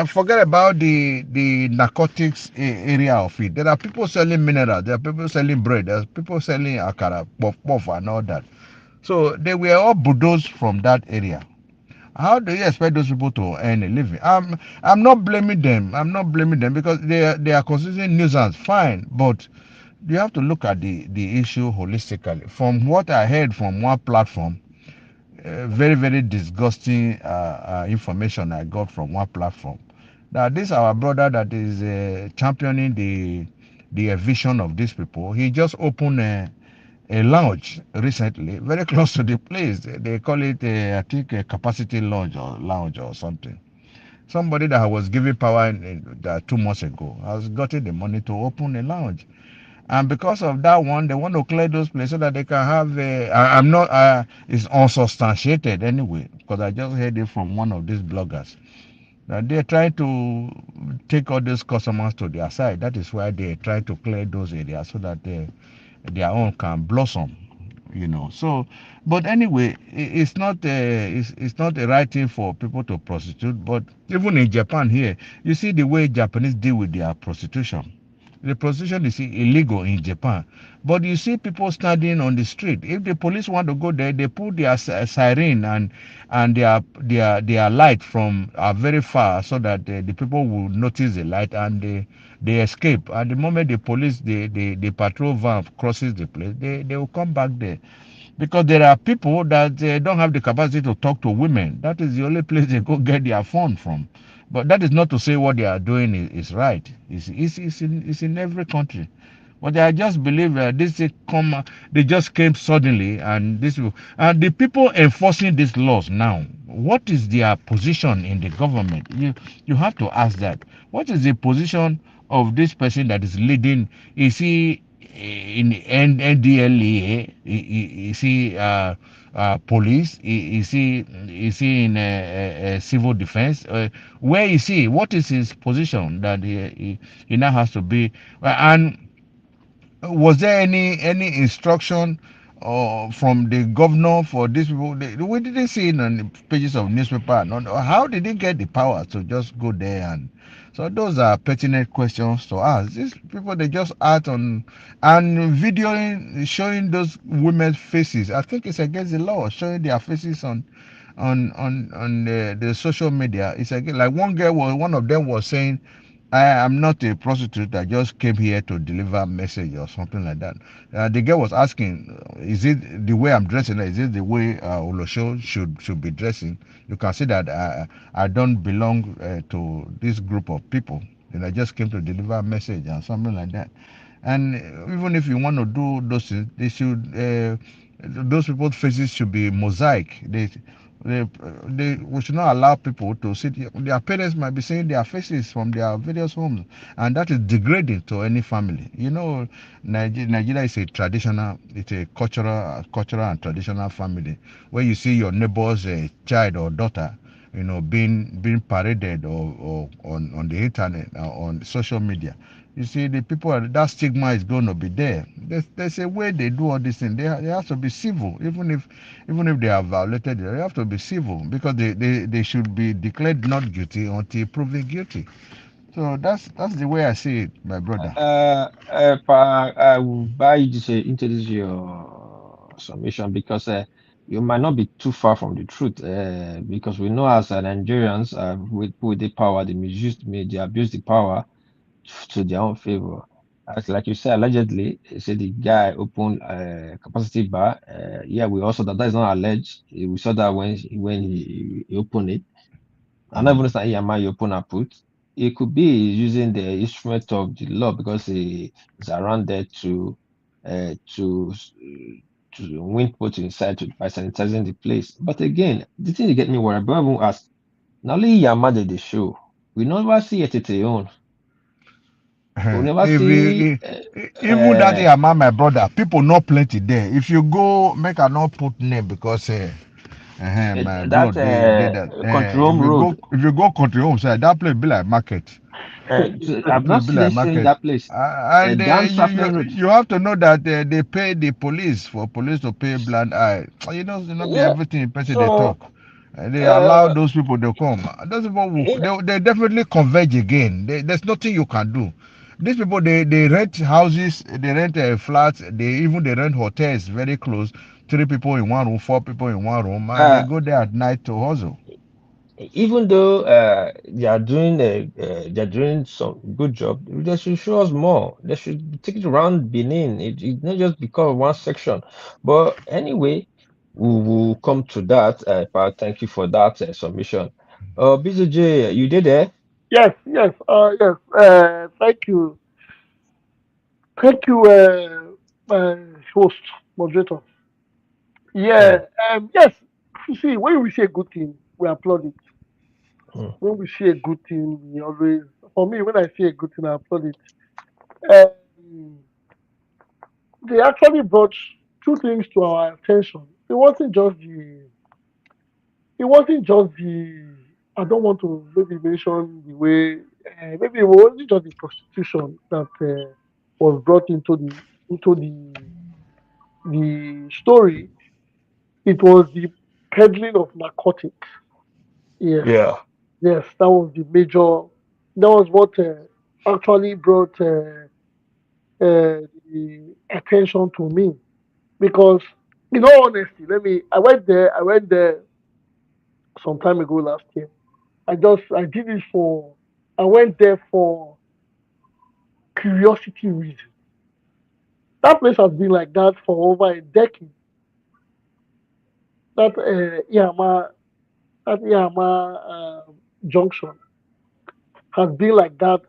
forget about the narcotics area of it. There are people selling minerals. There are people selling bread. There are people selling akara, puff puff, and all that. So they were all bulldozed from that area. How do you expect those people to earn a living? I'm not blaming them. I'm not blaming them because they are considering nuisance. Fine, but you have to look at the issue holistically. From what I heard from one platform, very very disgusting information I got from one platform. That this our brother that is championing the vision of these people. He just opened a lounge recently, very close to the place. They call it, I think, a capacity lounge or something. Somebody that was given power that 2 months ago has gotten the money to open a lounge. And because of that one, they want to clear those places so that they can have I'm not, it's unsubstantiated anyway, because I just heard it from one of these bloggers. That they're trying to take all these customers to their side. That is why they're trying to clear those areas so that their own can blossom, so, but anyway, it's not the right thing for people to prostitute. But even in Japan here, you see the way Japanese deal with their prostitution. The prostitution is illegal in Japan, but you see people standing on the street. If the police want to go there, they put their siren and their light from very far so that the people will notice the light, and they escape. And the moment the police, the patrol van crosses the place, they will come back there, because there are people that don't have the capacity to talk to women. That is the only place they go get their phone from. But that is not to say what they are doing is right. It's in every country. But I just believe this they just came suddenly, and the people enforcing these laws now. What is their position in the government? You have to ask that. What is the position of this person that is leading? Is he in NDLEA? Is he police? Is he in civil defense? Where is he? What is his position that he now has to be? And was there any instruction from the governor for these people? We didn't see it on the pages of newspaper. No, how did he get the power to just go there? And so those are pertinent questions to ask. These people, they just act on and videoing, showing those women's faces. I think it's against the law, showing their faces on the social media. It's again, like one of them was saying, I am not a prostitute. I just came here to deliver a message or something like that. The girl was asking, "Is it the way I'm dressing? Is it the way Olosho should be dressing?" You can see that I don't belong to this group of people, and I just came to deliver a message and something like that. And even if you want to do those things, they should those people's faces should be mosaic. They, we should not allow people to see their parents might be seeing their faces from their various homes, and that is degrading to any family. Nigeria is it's a cultural and traditional family where you see your neighbor's child or daughter, being paraded or on the internet, on social media. You see, the people, that stigma is going to be there. There's a way they do all these things. They have to be civil, even if they have violated it. They have to be civil because they should be declared not guilty until proven guilty. So that's the way I see it, my brother. I will buy into this your submission because you might not be too far from the truth. Because we know as Nigerians, with the power, they abuse the power to their own favor. as like you said, allegedly, they say the guy opened a capacity bar. Yeah, we also that is not alleged. We saw that when he opened it. I don't even understand Yama you open and put. It could be using the instrument of the law because he is around there uh, to to win people inside by sanitizing the place. But again, the thing that get me worried, but even ask, not only Yama did the show, we never see it at own. We never if see even that Yama, my brother, people not plenty there. If you go, make I not put name because my that blood they that. country home road. If you go country home side, that place be like market. I've That not place be seen like it showing market. that place. And Down you Safely Road. you have to know that they pay the police for police to pay blind eye. You know be Yeah. everything in person they So talk. They allow uh, those people to come. Those people in they definitely converge again. There's nothing you can do. These people they rent houses, they rent flats, they rent hotels very close. 3 people in one room, 4 people in one room, and they uh, go there at night to hustle. even though they're doing some good job, they should show us more. They should take it around Benin. It not just because of one section. But anyway, we will come to that. But thank you for that submission. BZJ, you did there? Yes, yes, yes. Thank you, host, moderator. Yeah, Hmm, yes. You see, when we see a good thing, we applaud it. hmm. When we see a good thing, we always, for me, when I see a good thing, I applaud it. Um, they actually brought two things to our attention. It wasn't just the. I don't want to maybe mention the way. Maybe it wasn't just the prostitution that was brought into the story. It was the peddling of narcotics. Yes, Yeah. yes, that was the major. That was what actually brought the attention to me because, in all honesty, let me. I went there. I went there some time ago last year. I did it for. I went there for curiosity reason. That place has been like that for over a decade. That Yama junction has been like that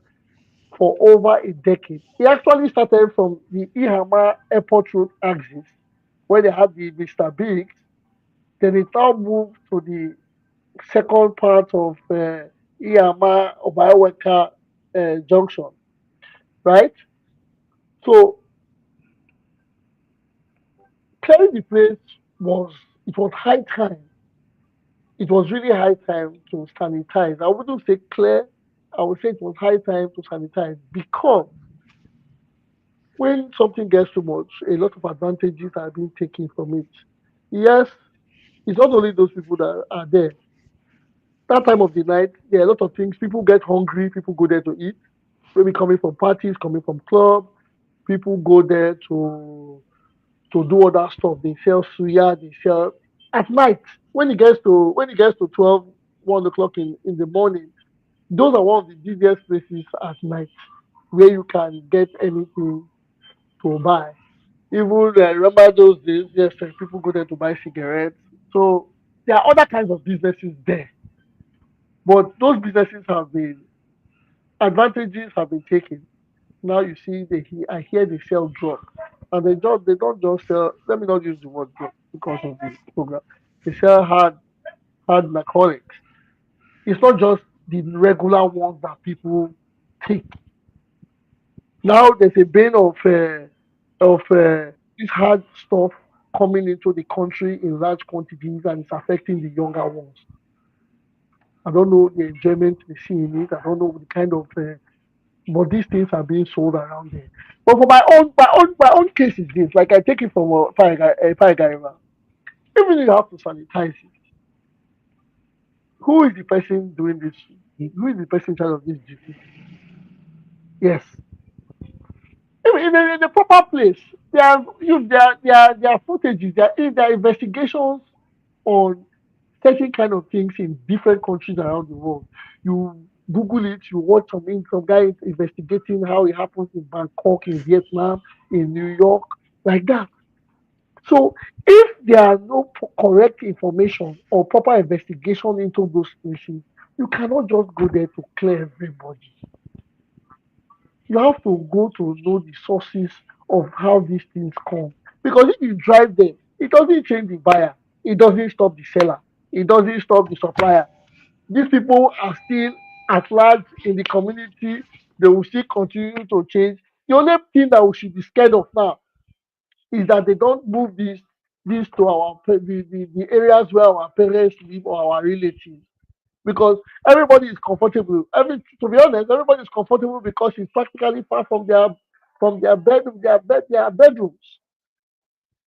for over a decade. It actually started from the Ihama Airport Road axis, where they had the Mr. Biggs. Then it now moved to the second part of Ihama Obayaweka junction, right? So clearing the place was it was high time. It was really high time to sanitize. I wouldn't say clear. I would say it was high time to sanitize because when something gets too much, a lot of advantages are being taken from it. Yes, it's not only those people that are there. That time of the night, there are a lot of things. People get hungry, people go there to eat. Maybe coming from parties, coming from club, people go there to do other stuff. They sell suya, they sell at night. When it gets to 12, 1 o'clock in the morning, those are one of the busiest places at night where you can get anything to buy. Even remember those days, yes, people go there to buy cigarettes. So there are other kinds of businesses there, but those businesses advantages have been taken. Now you see, I hear they sell drugs, and they don't just sell. Let me not use the word drug because of the program. They sell hard narcotics. It's not just the regular ones that people take. Now there's a bane of this hard stuff coming into the country in large quantities and it's affecting the younger ones. I don't know the enjoyment they see in it. I don't know the kind of, but these things are being sold around there. But for my own case is this. Like I take it from Paiga. Even if you have to sanitize it, who is the person doing this? Who is the person in charge of this duty? Yes, in the proper place. There are footages, there are investigations on certain kind of things in different countries around the world. You Google it, you watch some guy investigating how it happens in Bangkok, in Vietnam, in New York, like that. So if there are no correct information or proper investigation into those places, you cannot just go there to clear everybody. You have to go to know the sources of how these things come. Because if you drive them, it doesn't change the buyer, it doesn't stop the seller, it doesn't stop the supplier. These people are still at large in the community, they will still continue to change. The only thing that we should be scared of now is that they don't move this to the areas where our parents live or our relatives, because everybody is comfortable. To be honest, everybody is comfortable because it's practically far from their bedrooms.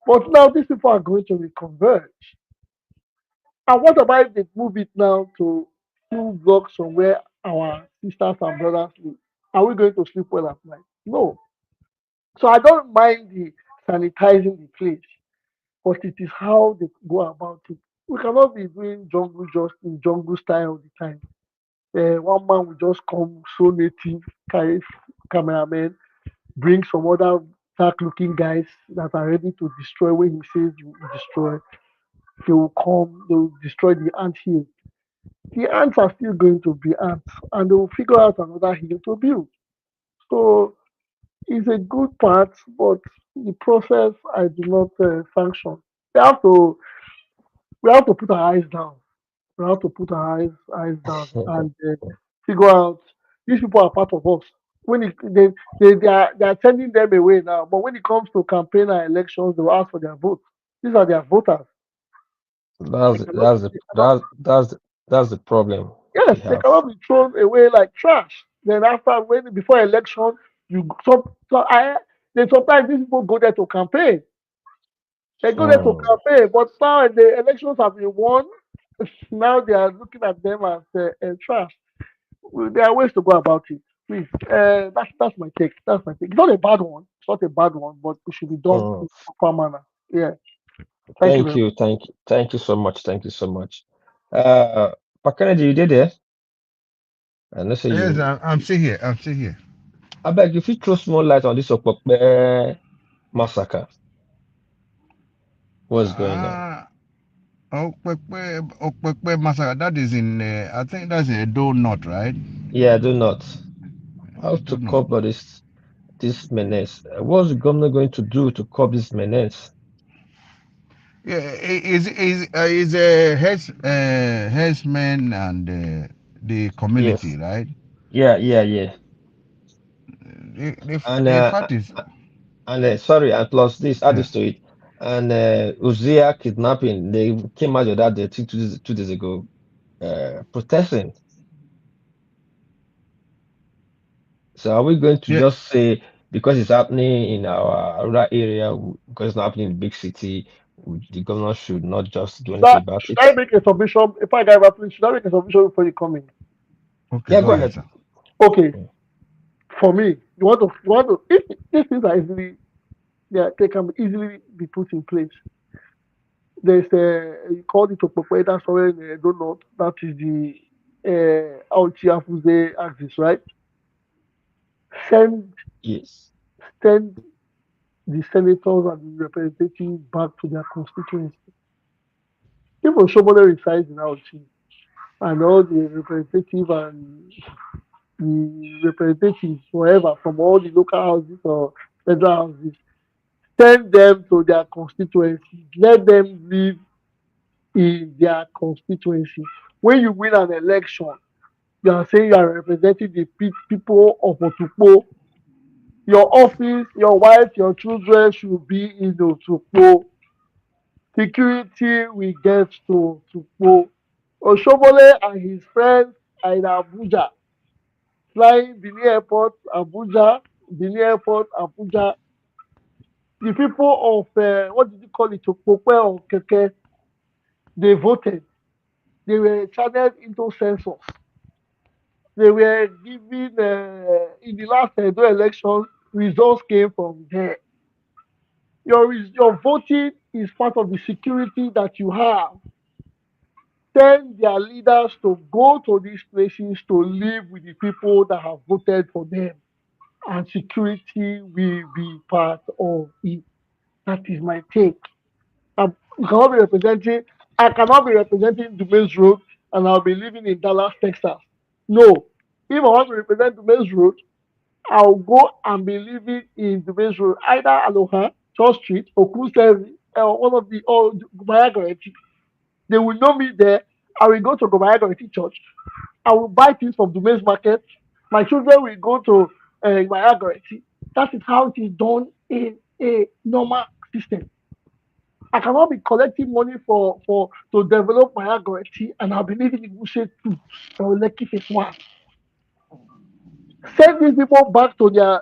But now these people are going to reconverge. And what about if they move it now to 2 blocks from where our sisters and brothers live? Are we going to sleep well at night? No. So I don't mind the sanitizing the place, but it is how they go about it. We cannot be doing jungle just in jungle style all the time. One man will just come so native, carry cameraman, bring some other dark looking guys that are ready to destroy when he says you destroy. They will come, they will destroy the ant hill. The ants are still going to be ants and they will figure out another hill to build. So it's a good part, but the process I do not sanction. We have to we have to put our eyes down. We have to put our eyes down and figure out these people are part of us. When they are sending them away now, but when it comes to campaign and elections, they will ask for their vote. These are their voters. They That's cannot, that's the they cannot, that's the problem yes, we they have. cannot be thrown away like trash. Then after when before election, you then sometimes these people go there to campaign. They go there to Hmm. campaign, but now the elections have been won. Now they are looking at them as trash. Well, there are ways to go about it. Please, that's my take. That's my take. It's not a bad one. It's not a bad one, but it should be done Hmm. in a proper manner. Yeah. Thank you Thank very much. you, thank you so much, thank you so much. Uh, Kennedy, you did it. And let's say Yes, you. I'm still here. I'm still here. I beg if you throw small light on this Okpebholo massacre, what's going on? Ah, Okpekpe massacre. That is in, I think that's a do not, right? Yeah, do not. How to Do not. cope with this menace? What's the government going to do to curb this menace? Yeah, is a headsman and the community, Yes. right? Yeah. And The fact is, sorry, and plus this, add yeah, this to it. And Uzia kidnapping, they came out with that day 2 days ago, protesting. So are we going to yeah, just say because it's happening in our rural area, because it's not happening in big city, the governor should not just do anything about Should it? I make a submission? If I get please, should I make a submission before you come in? okay, Yeah, go go ahead, ahead. sir. Okay. For me, if these things are easily, they can easily be put in place. There's you call it Okpebholo somewhere in Edo North. That is the Auchi Afuze axis, right? Send Yes. send the senators and the representatives back to their constituency. If Oshobole resides in Auchi and all the representative and the representatives, whoever from all the local houses or federal houses, send them to their constituency. Let them live in their constituency. When you win an election, you are saying you are representing the people of Otukpo. Your office, your wife, your children should be in Otukpo. Security will get to Otukpo. Oshobole and his friends are in Abuja, flying Benin Airport, Abuja, Benin Airport, Abuja. The people of, what did you call it, Okpokpe or Keke, they voted. They were channeled into census. They were given, in the last Edo election, results came from there. Your voting is part of the security that you have. send their leaders to go to these places to live with the people that have voted for them, and security will be part of it. That is my take. You cannot be representing. I cannot be representing Dumain's Road, and I'll be living in Dallas, Texas. No. If I want to represent Dumain's Road, I'll go and be living in Dumain's Road, either Aloha, Church Street, or Kusevi, or one of the or Gumayagoreti. They will know me there. I will go to Gumayagoreti Church. I will buy things from Dumain's Market. My children will go to Gumayagoreti. That is how it is done in a normal system. I cannot be collecting money for to develop my algorithm, and I'll be living in Wuse 2 or Lekki Phase 1. Send these people back to their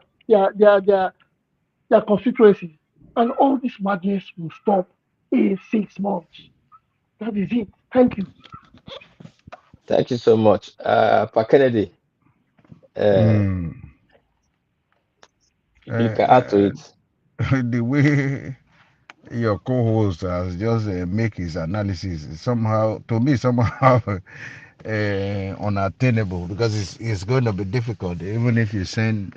constituencies, and all this madness will stop in 6 months. That is it. Thank you. Thank you so much. Pa Kennedy, uh, Mm. you can add to it. The way your co-host has just make his analysis somehow, to me, somehow unattainable, because it's going to be difficult even if you send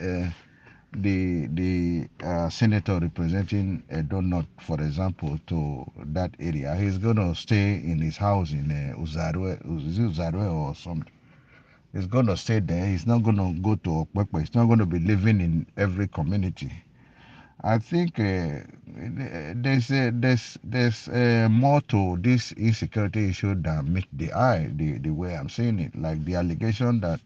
the senator representing Edo North, for example, to that area. He's going to stay in his house in Uzarwe or something. He's going to stay there. He's not going to go to Okpebholo. He's not going to be living in every community. I think there's more to this insecurity issue than meet the eye. The way I'm seeing it, like the allegation that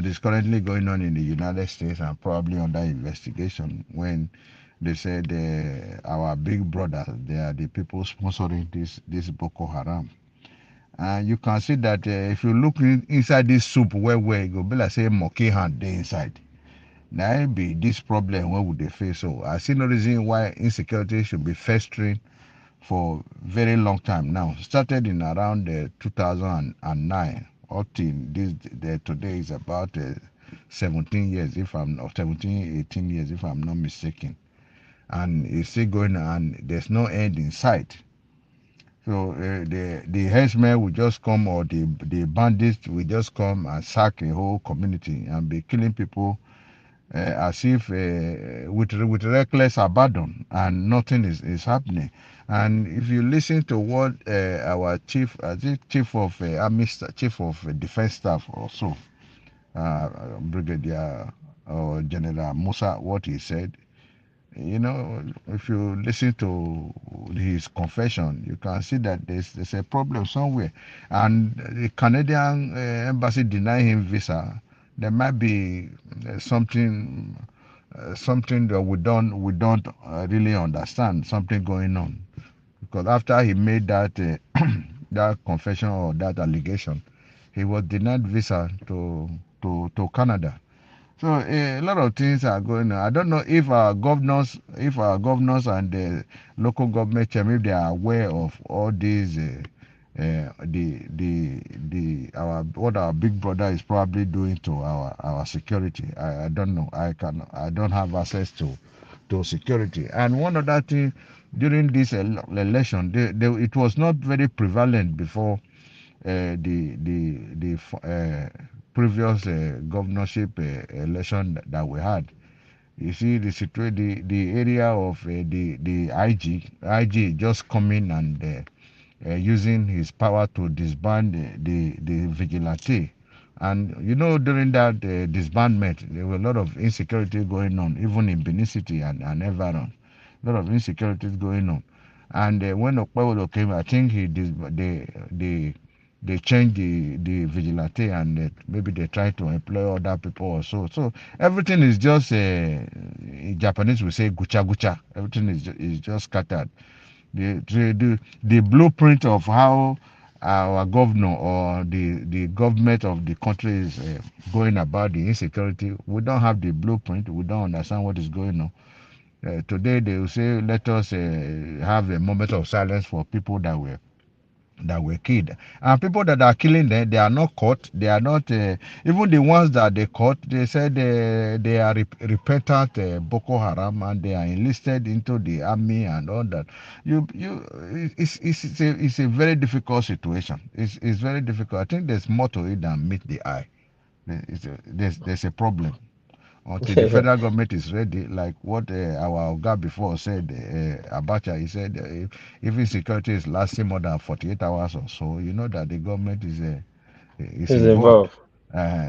is currently going on in the United States and probably under investigation, when they said our big brothers, they are the people sponsoring this Boko Haram. And you can see that if you look inside this soup, where it go be like say monkey hand dey inside. Now be this problem what would they face? So I see no reason why insecurity should be festering for very long time now. Started in around 2009 up till today is about 17 years if I'm not 17, 18 years if I'm not mistaken. And it's still going on. There's no end in sight. So the henchmen will just come, or the bandits will just come and sack a whole community and be killing people as if with reckless abandon, and nothing is happening. And if you listen to what our chief, I think chief of army, chief of defense staff also, Brigadier or General Musa, what he said, if you listen to his confession, you can see that there's a problem somewhere. And the Canadian embassy deny him visa. There might be something that we don't really understand, something going on, because after he made that that confession or that allegation, he was denied visa to Canada. So a lot of things are going on. I don't know if our governors and the local government chairman, if they are aware of all these the our what our big brother is probably doing to our security. I don't know. I don't have access to security. And one other thing, during this election, it was not very prevalent before the previous governorship election that we had. You see the situation, the area of the IG just coming and using his power to disband the vigilante. And during that disbandment, there were a lot of insecurity going on, even in Benin City and environ. A lot of insecurities going on. And when Okpebholo came, I think they changed the vigilante, and maybe they try to employ other people or so. So everything is just, in Japanese we say gucha gucha. Everything is just scattered. The blueprint of how our governor or the government of the country is going about the insecurity, we don't have the blueprint. We don't understand what is going on. Today they will say, let us have a moment of silence for people that were that were killed. And people that are killing them, they are not caught. They are not, even the ones that they caught, they said they are repentant Boko Haram and they are enlisted into the army and all that. It's a very difficult situation. It's very difficult. I think there's more to it than meet the eye. There's a problem until the federal government is ready, like what our guy before said, Abacha, he said, if insecurity is lasting more than 48 hours or so, you know that the government is Is involved. involved.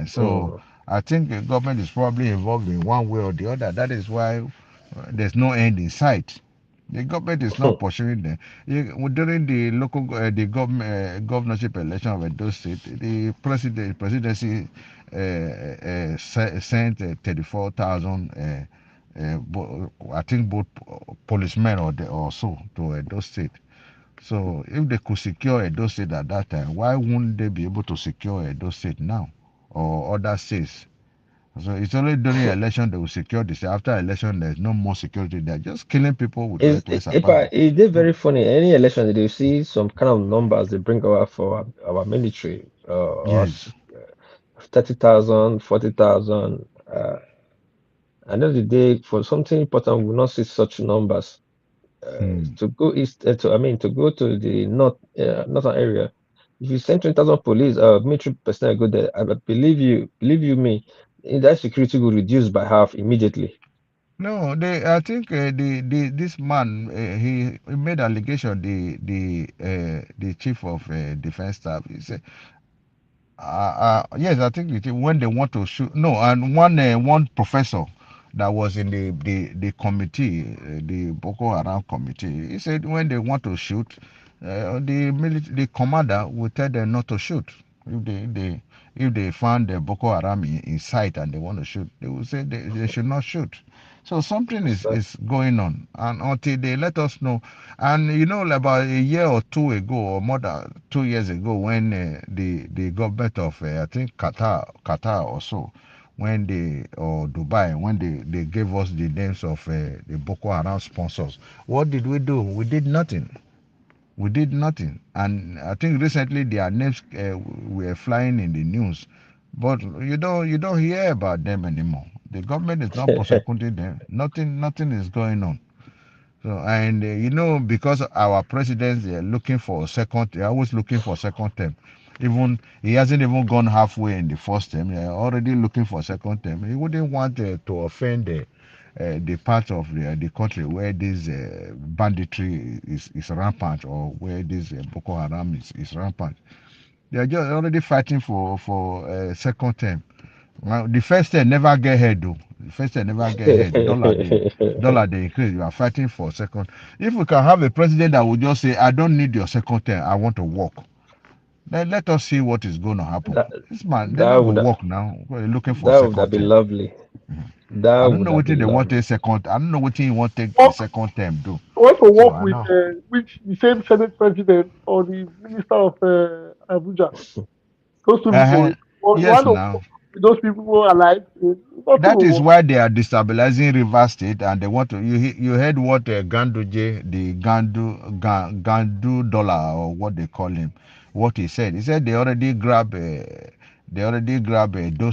So Mm. I think the government is probably involved in one way or the other. That is why there's no end in sight. The government is not pursuing them. During the the governorship election of Edo State, the presidency sent 34,000, I think both policemen or so to Edo State. So if they could secure Edo State at that time, why wouldn't they be able to secure Edo State now or other states? So it's only during election they will secure this. After election, there's no more security. They're just killing people with reckless abandon. It is So very funny. Any election, they see some kind of numbers they bring out for our military, yes. 30,000, 40,000. End of the day, for something important, we will not see such numbers. Hmm. To go east, to go to the northern area, if you send 20,000 police, military personnel go there, believe you me, that security will reduce by half immediately. No, I think the this man he made allegation. The chief of defense staff. He said yes, I think when they want to shoot. No, and one professor that was in the committee, the Boko Haram committee, he said when they want to shoot, the commander will tell them not to shoot. If they find the Boko Haram in sight and they want to shoot, they will say they should not shoot. So something is going on, and until they let us know. And like about a year or two ago, or more than 2 years ago, when the government of I think Qatar or so, when they or Dubai, when they gave us the names of the Boko Haram sponsors, what did we do? We did nothing. We did nothing. And I think recently their names were flying in the news, but you don't hear about them anymore. The government is not prosecuting them. Nothing is going on. So, and because our presidents are looking for a second, they're always looking for a second term. Even he hasn't even gone halfway in the first term. They're already looking for a second term. He wouldn't want to offend the part of the country where this banditry is rampant, or where this Boko Haram is rampant. They are just already fighting for second term. Well, the first term never get ahead though. The first term never get ahead. Dollar they increase. You are fighting for second. If we can have a president that will just say, "I don't need your second term. I want to work," then let us see what is going to happen. that This man, they that not go would work now. They're looking for that would have second been term. lovely. That I don't would know have what they been want lovely. a second. I don't know what he want take a Work, second term do. want to So work I with know. which the same Senate president or the Minister of Abuja. Those two Uh-huh. people. Yes, One of now. those people who are alive. Nothing That will is work. why they are destabilizing River State, and they want to. You heard what Ganduje, the Gandu dollar, or what they call him, what he said. He said they already grab those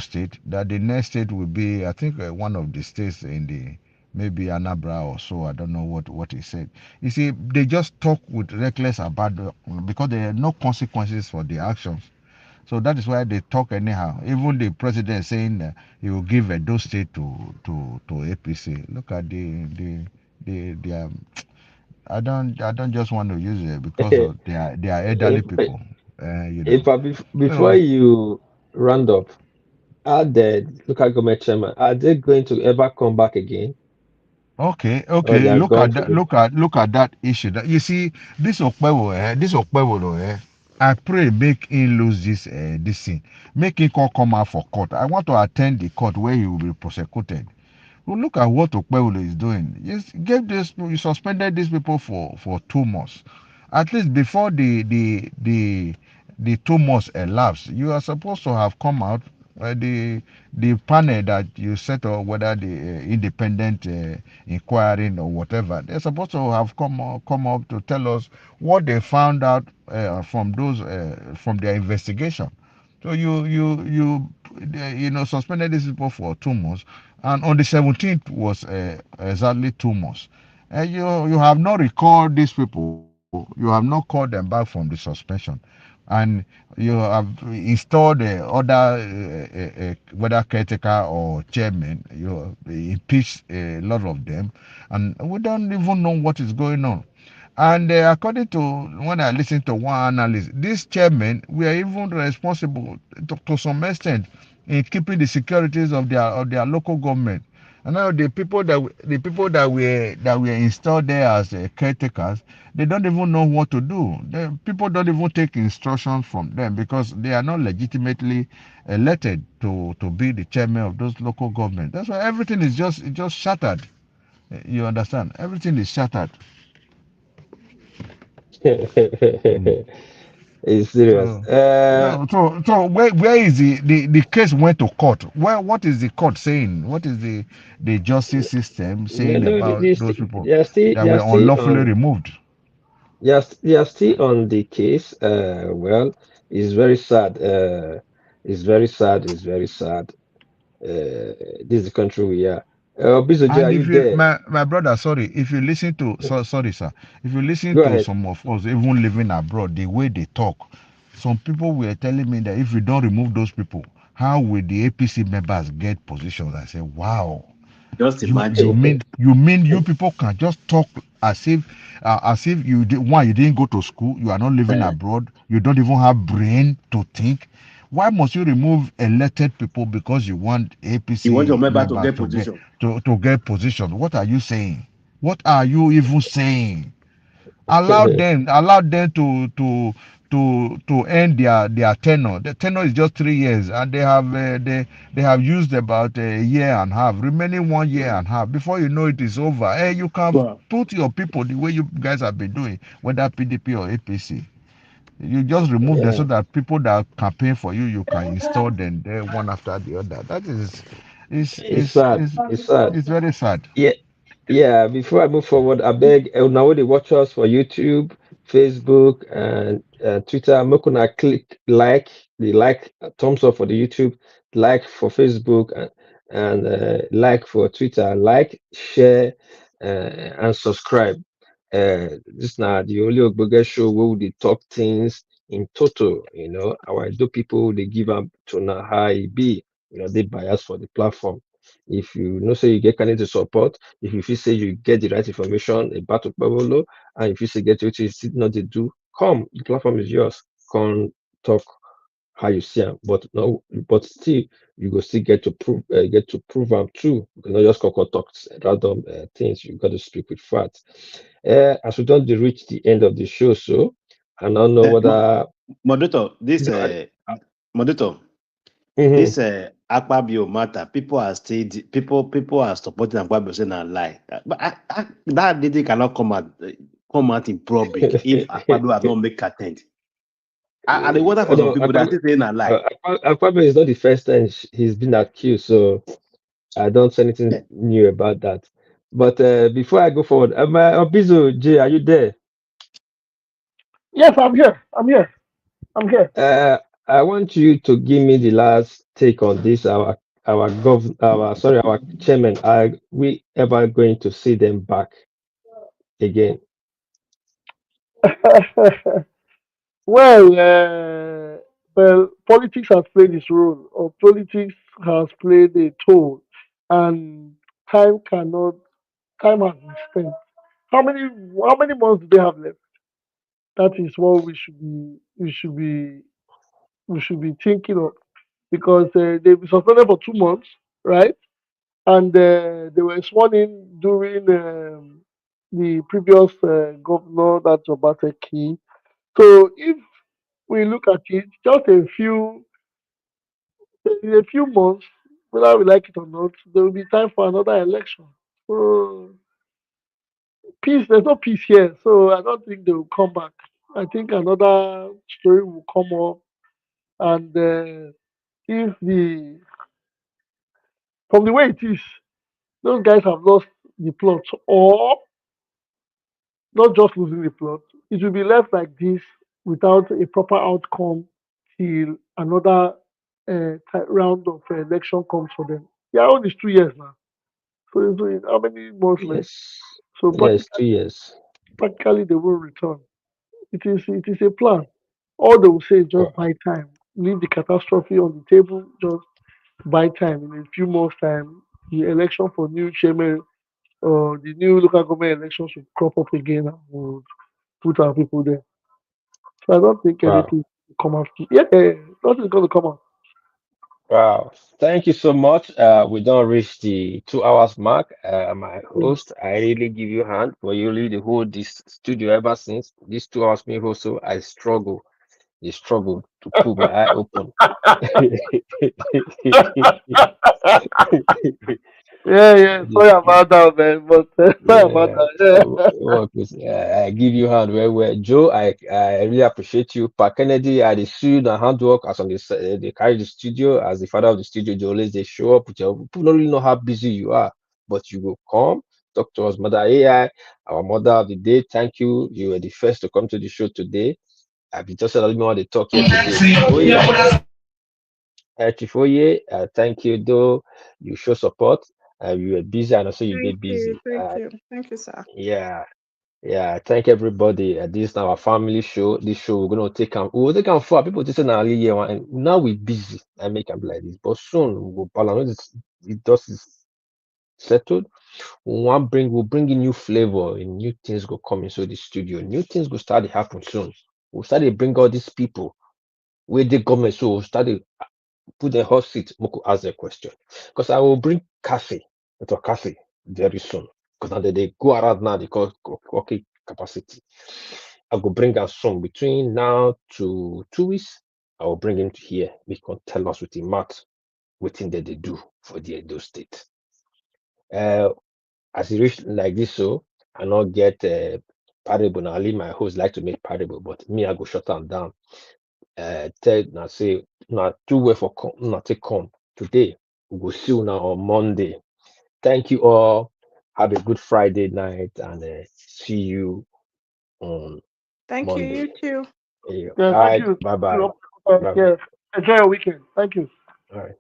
state. That the next state will be, I think, one of the states in the maybe Anambra or so. I don't know what he said. You see, they just talk with reckless abandon because there are no consequences for the actions. So that is why they talk anyhow. Even the president saying he will give Edo State to APC. Look at the I don't just want to use it because of they are elderly If, people. before So you round up, are the local government chairman, are they going to ever come back again, or they okay. are Look gone at for that. good? Look at that issue. That you see this Okpebholo. I pray make him lose this thing. Make him come out for court. I want to attend the court where he will be prosecuted. Well, look at what Okpebholo is doing. You suspended these people for 2 months. At least before the 2 months elapsed, you are supposed to have come out the panel that you set up, whether the independent inquiring or whatever, they're supposed to have come up to tell us what they found out from those from their investigation. So you suspended these people for 2 months, and on the 17th was exactly 2 months. And you have not recalled these people. You have not called them back from the suspension, and you have installed other whether caretaker or chairman. You impeached a lot of them, and we don't even know what is going on. And according to when I listened to one analyst, these chairmen were even responsible to some extent in keeping the securities of their local government. And now the people that were installed there as caretakers, they don't even know what to do. The people don't even take instructions from them because they are not legitimately elected to be the chairman of those local government. That's why everything is just shattered. You understand? Everything is shattered. Mm. It's serious. So, so where is the case went to court? What is the court saying? What is the justice system No, saying no, about those people that they are were still unlawfully on. removed? They are still on the case. Well, it's very sad. It's very sad. It's very sad. This is the country we are. Bisoji, are And you if you, there? my brother, sorry, if you listen to, sorry, sir, if you listen Go to ahead. some of us, even living abroad, the way they talk, some people were telling me that if we don't remove those people, how will the APC members get positions? I said, wow. Just You imagine. mean you people can just talk as if you didn't go to school, you are not living Uh, abroad, you don't even have brain to think. Why must you remove elected people because you want you want your APC member to members get position. to get position? What are you saying? What are you even saying? Allow them to end their tenure. The tenure is just 3 years, and they have used about a year and a half, remaining 1 year and a half. Before you know it is over. Hey, you can Well, put your people the way you guys have been doing, whether PDP or APC. You just remove them so Yeah, that people that campaign for you, you can install them there one after the other. That it's sad. It's sad. is very sad. Yeah, yeah. Before I move forward, I beg now they watch us for YouTube, Facebook, and Twitter. I'm not gonna click like the like thumbs up for the YouTube, like for Facebook, and like for Twitter. Like, share, and subscribe. This now the only Ogbonge show where we dey talk things in total. Our do people they give up to now how it be. They bias for the platform. If you know say you get candidate support, if you feel say you get the right information about Okpebholo, and if you say get what you still not to do, come. The platform is yours. Come talk how you see am. But no, but still you go still get to prove am too. You cannot just talk random things. You got to speak with facts. As we don't reach the end of the show, so I don't know uh, mo- whether. moderator, this Go ahead. moderator, Mhm. this Akpabio matter, people are supporting Akpabio saying a lie. But that lady cannot come out in public if Akpabio has not make attempt. I dey wonder for some No, people that are still saying a lie. Akpabio is not the first time he's been accused, so I don't say anything Eh, new about that. But before I go forward, Obizo J, are you there? Yes, I'm here. I'm here. I'm here. Uh, I want you to give me the last take on this. Our chairman. Are we ever going to see them back again? Well, politics has played its role, or politics has played a toll, and time cannot. Time has been spent. How many? How many months do they have left? That is what we should be thinking of, because they've been suspended for 2 months, right? And they were sworn in during the previous governor, that's Obasa. So if we look at it, just in a few months, whether we like it or not, there will be time for another election. So peace, there's no peace here. So I don't think they will come back. I think another story will come up, and if the from the way it is, those guys have lost the plot, or not just losing the plot, it will be left like this without a proper outcome till another round of election comes for them. Their own is 2 years now. So how many months left? Yes. So Yes, 2 years. practically they will return. It is a plan. All they will say is just Wow. buy time. Leave the catastrophe on the table. Just buy time. In a few months' time, the election for new chairman or the new local government elections will crop up again and we'll put our people there. So I don't think Wow. anything will come out. Yeah, nothing's going to come out. Wow. Thank you so much. We don't reach the 2 hours mark. My Mm. host, I really give you a hand for you really hold this studio ever since these 2 hours me also I struggle. They struggle to pull my eye open. Yeah. Sorry The- about that, man. But sorry about Yeah, that. work with, I give you hand well. Joe, I really appreciate you. Pa Kennedy, I dey see you the handwork as on this they carry the studio as the father of the studio. They always they show up with your people don't really know how busy you are, but you will come talk to us, Mother AI, our mother of the day. Thank you. You were the first to come to the show today. I've been just telling me what they talk here today. Chifoye, thank you though. You show support. You were busy and also you Thank did you. busy. Thank you. Thank you, sir. Yeah. Yeah, thank everybody. This is our family show. This show we're gonna take on. We'll take on for people to say now yeah, and now we're busy. I make them like this, but soon we'll balance it does is settled. We'll bring in new flavor and new things go come into the studio. New things will start to happen soon. We'll start to bring all these people where they government so we'll start to put the hot seat. Moko ask the question because I will bring cafe into cafe very soon because now they go around now they call okay capacity. I will bring a song between now to 2 weeks. I will bring him to here. He can tell us with the math what thing that they do for the Edo State. Uh, as he reach like this, so I not get parable. Now, I leave my host like to make parable, but me I go shut them down. Tell now say now two way for come, not take come today. We go see you now on Monday. Thank you all. Have a good Friday night and see you on Thank you. Monday. You too. Yeah. Yeah, All thank right. you. Bye Thank bye. you. Bye bye. Yeah, enjoy your weekend. Thank you. All right.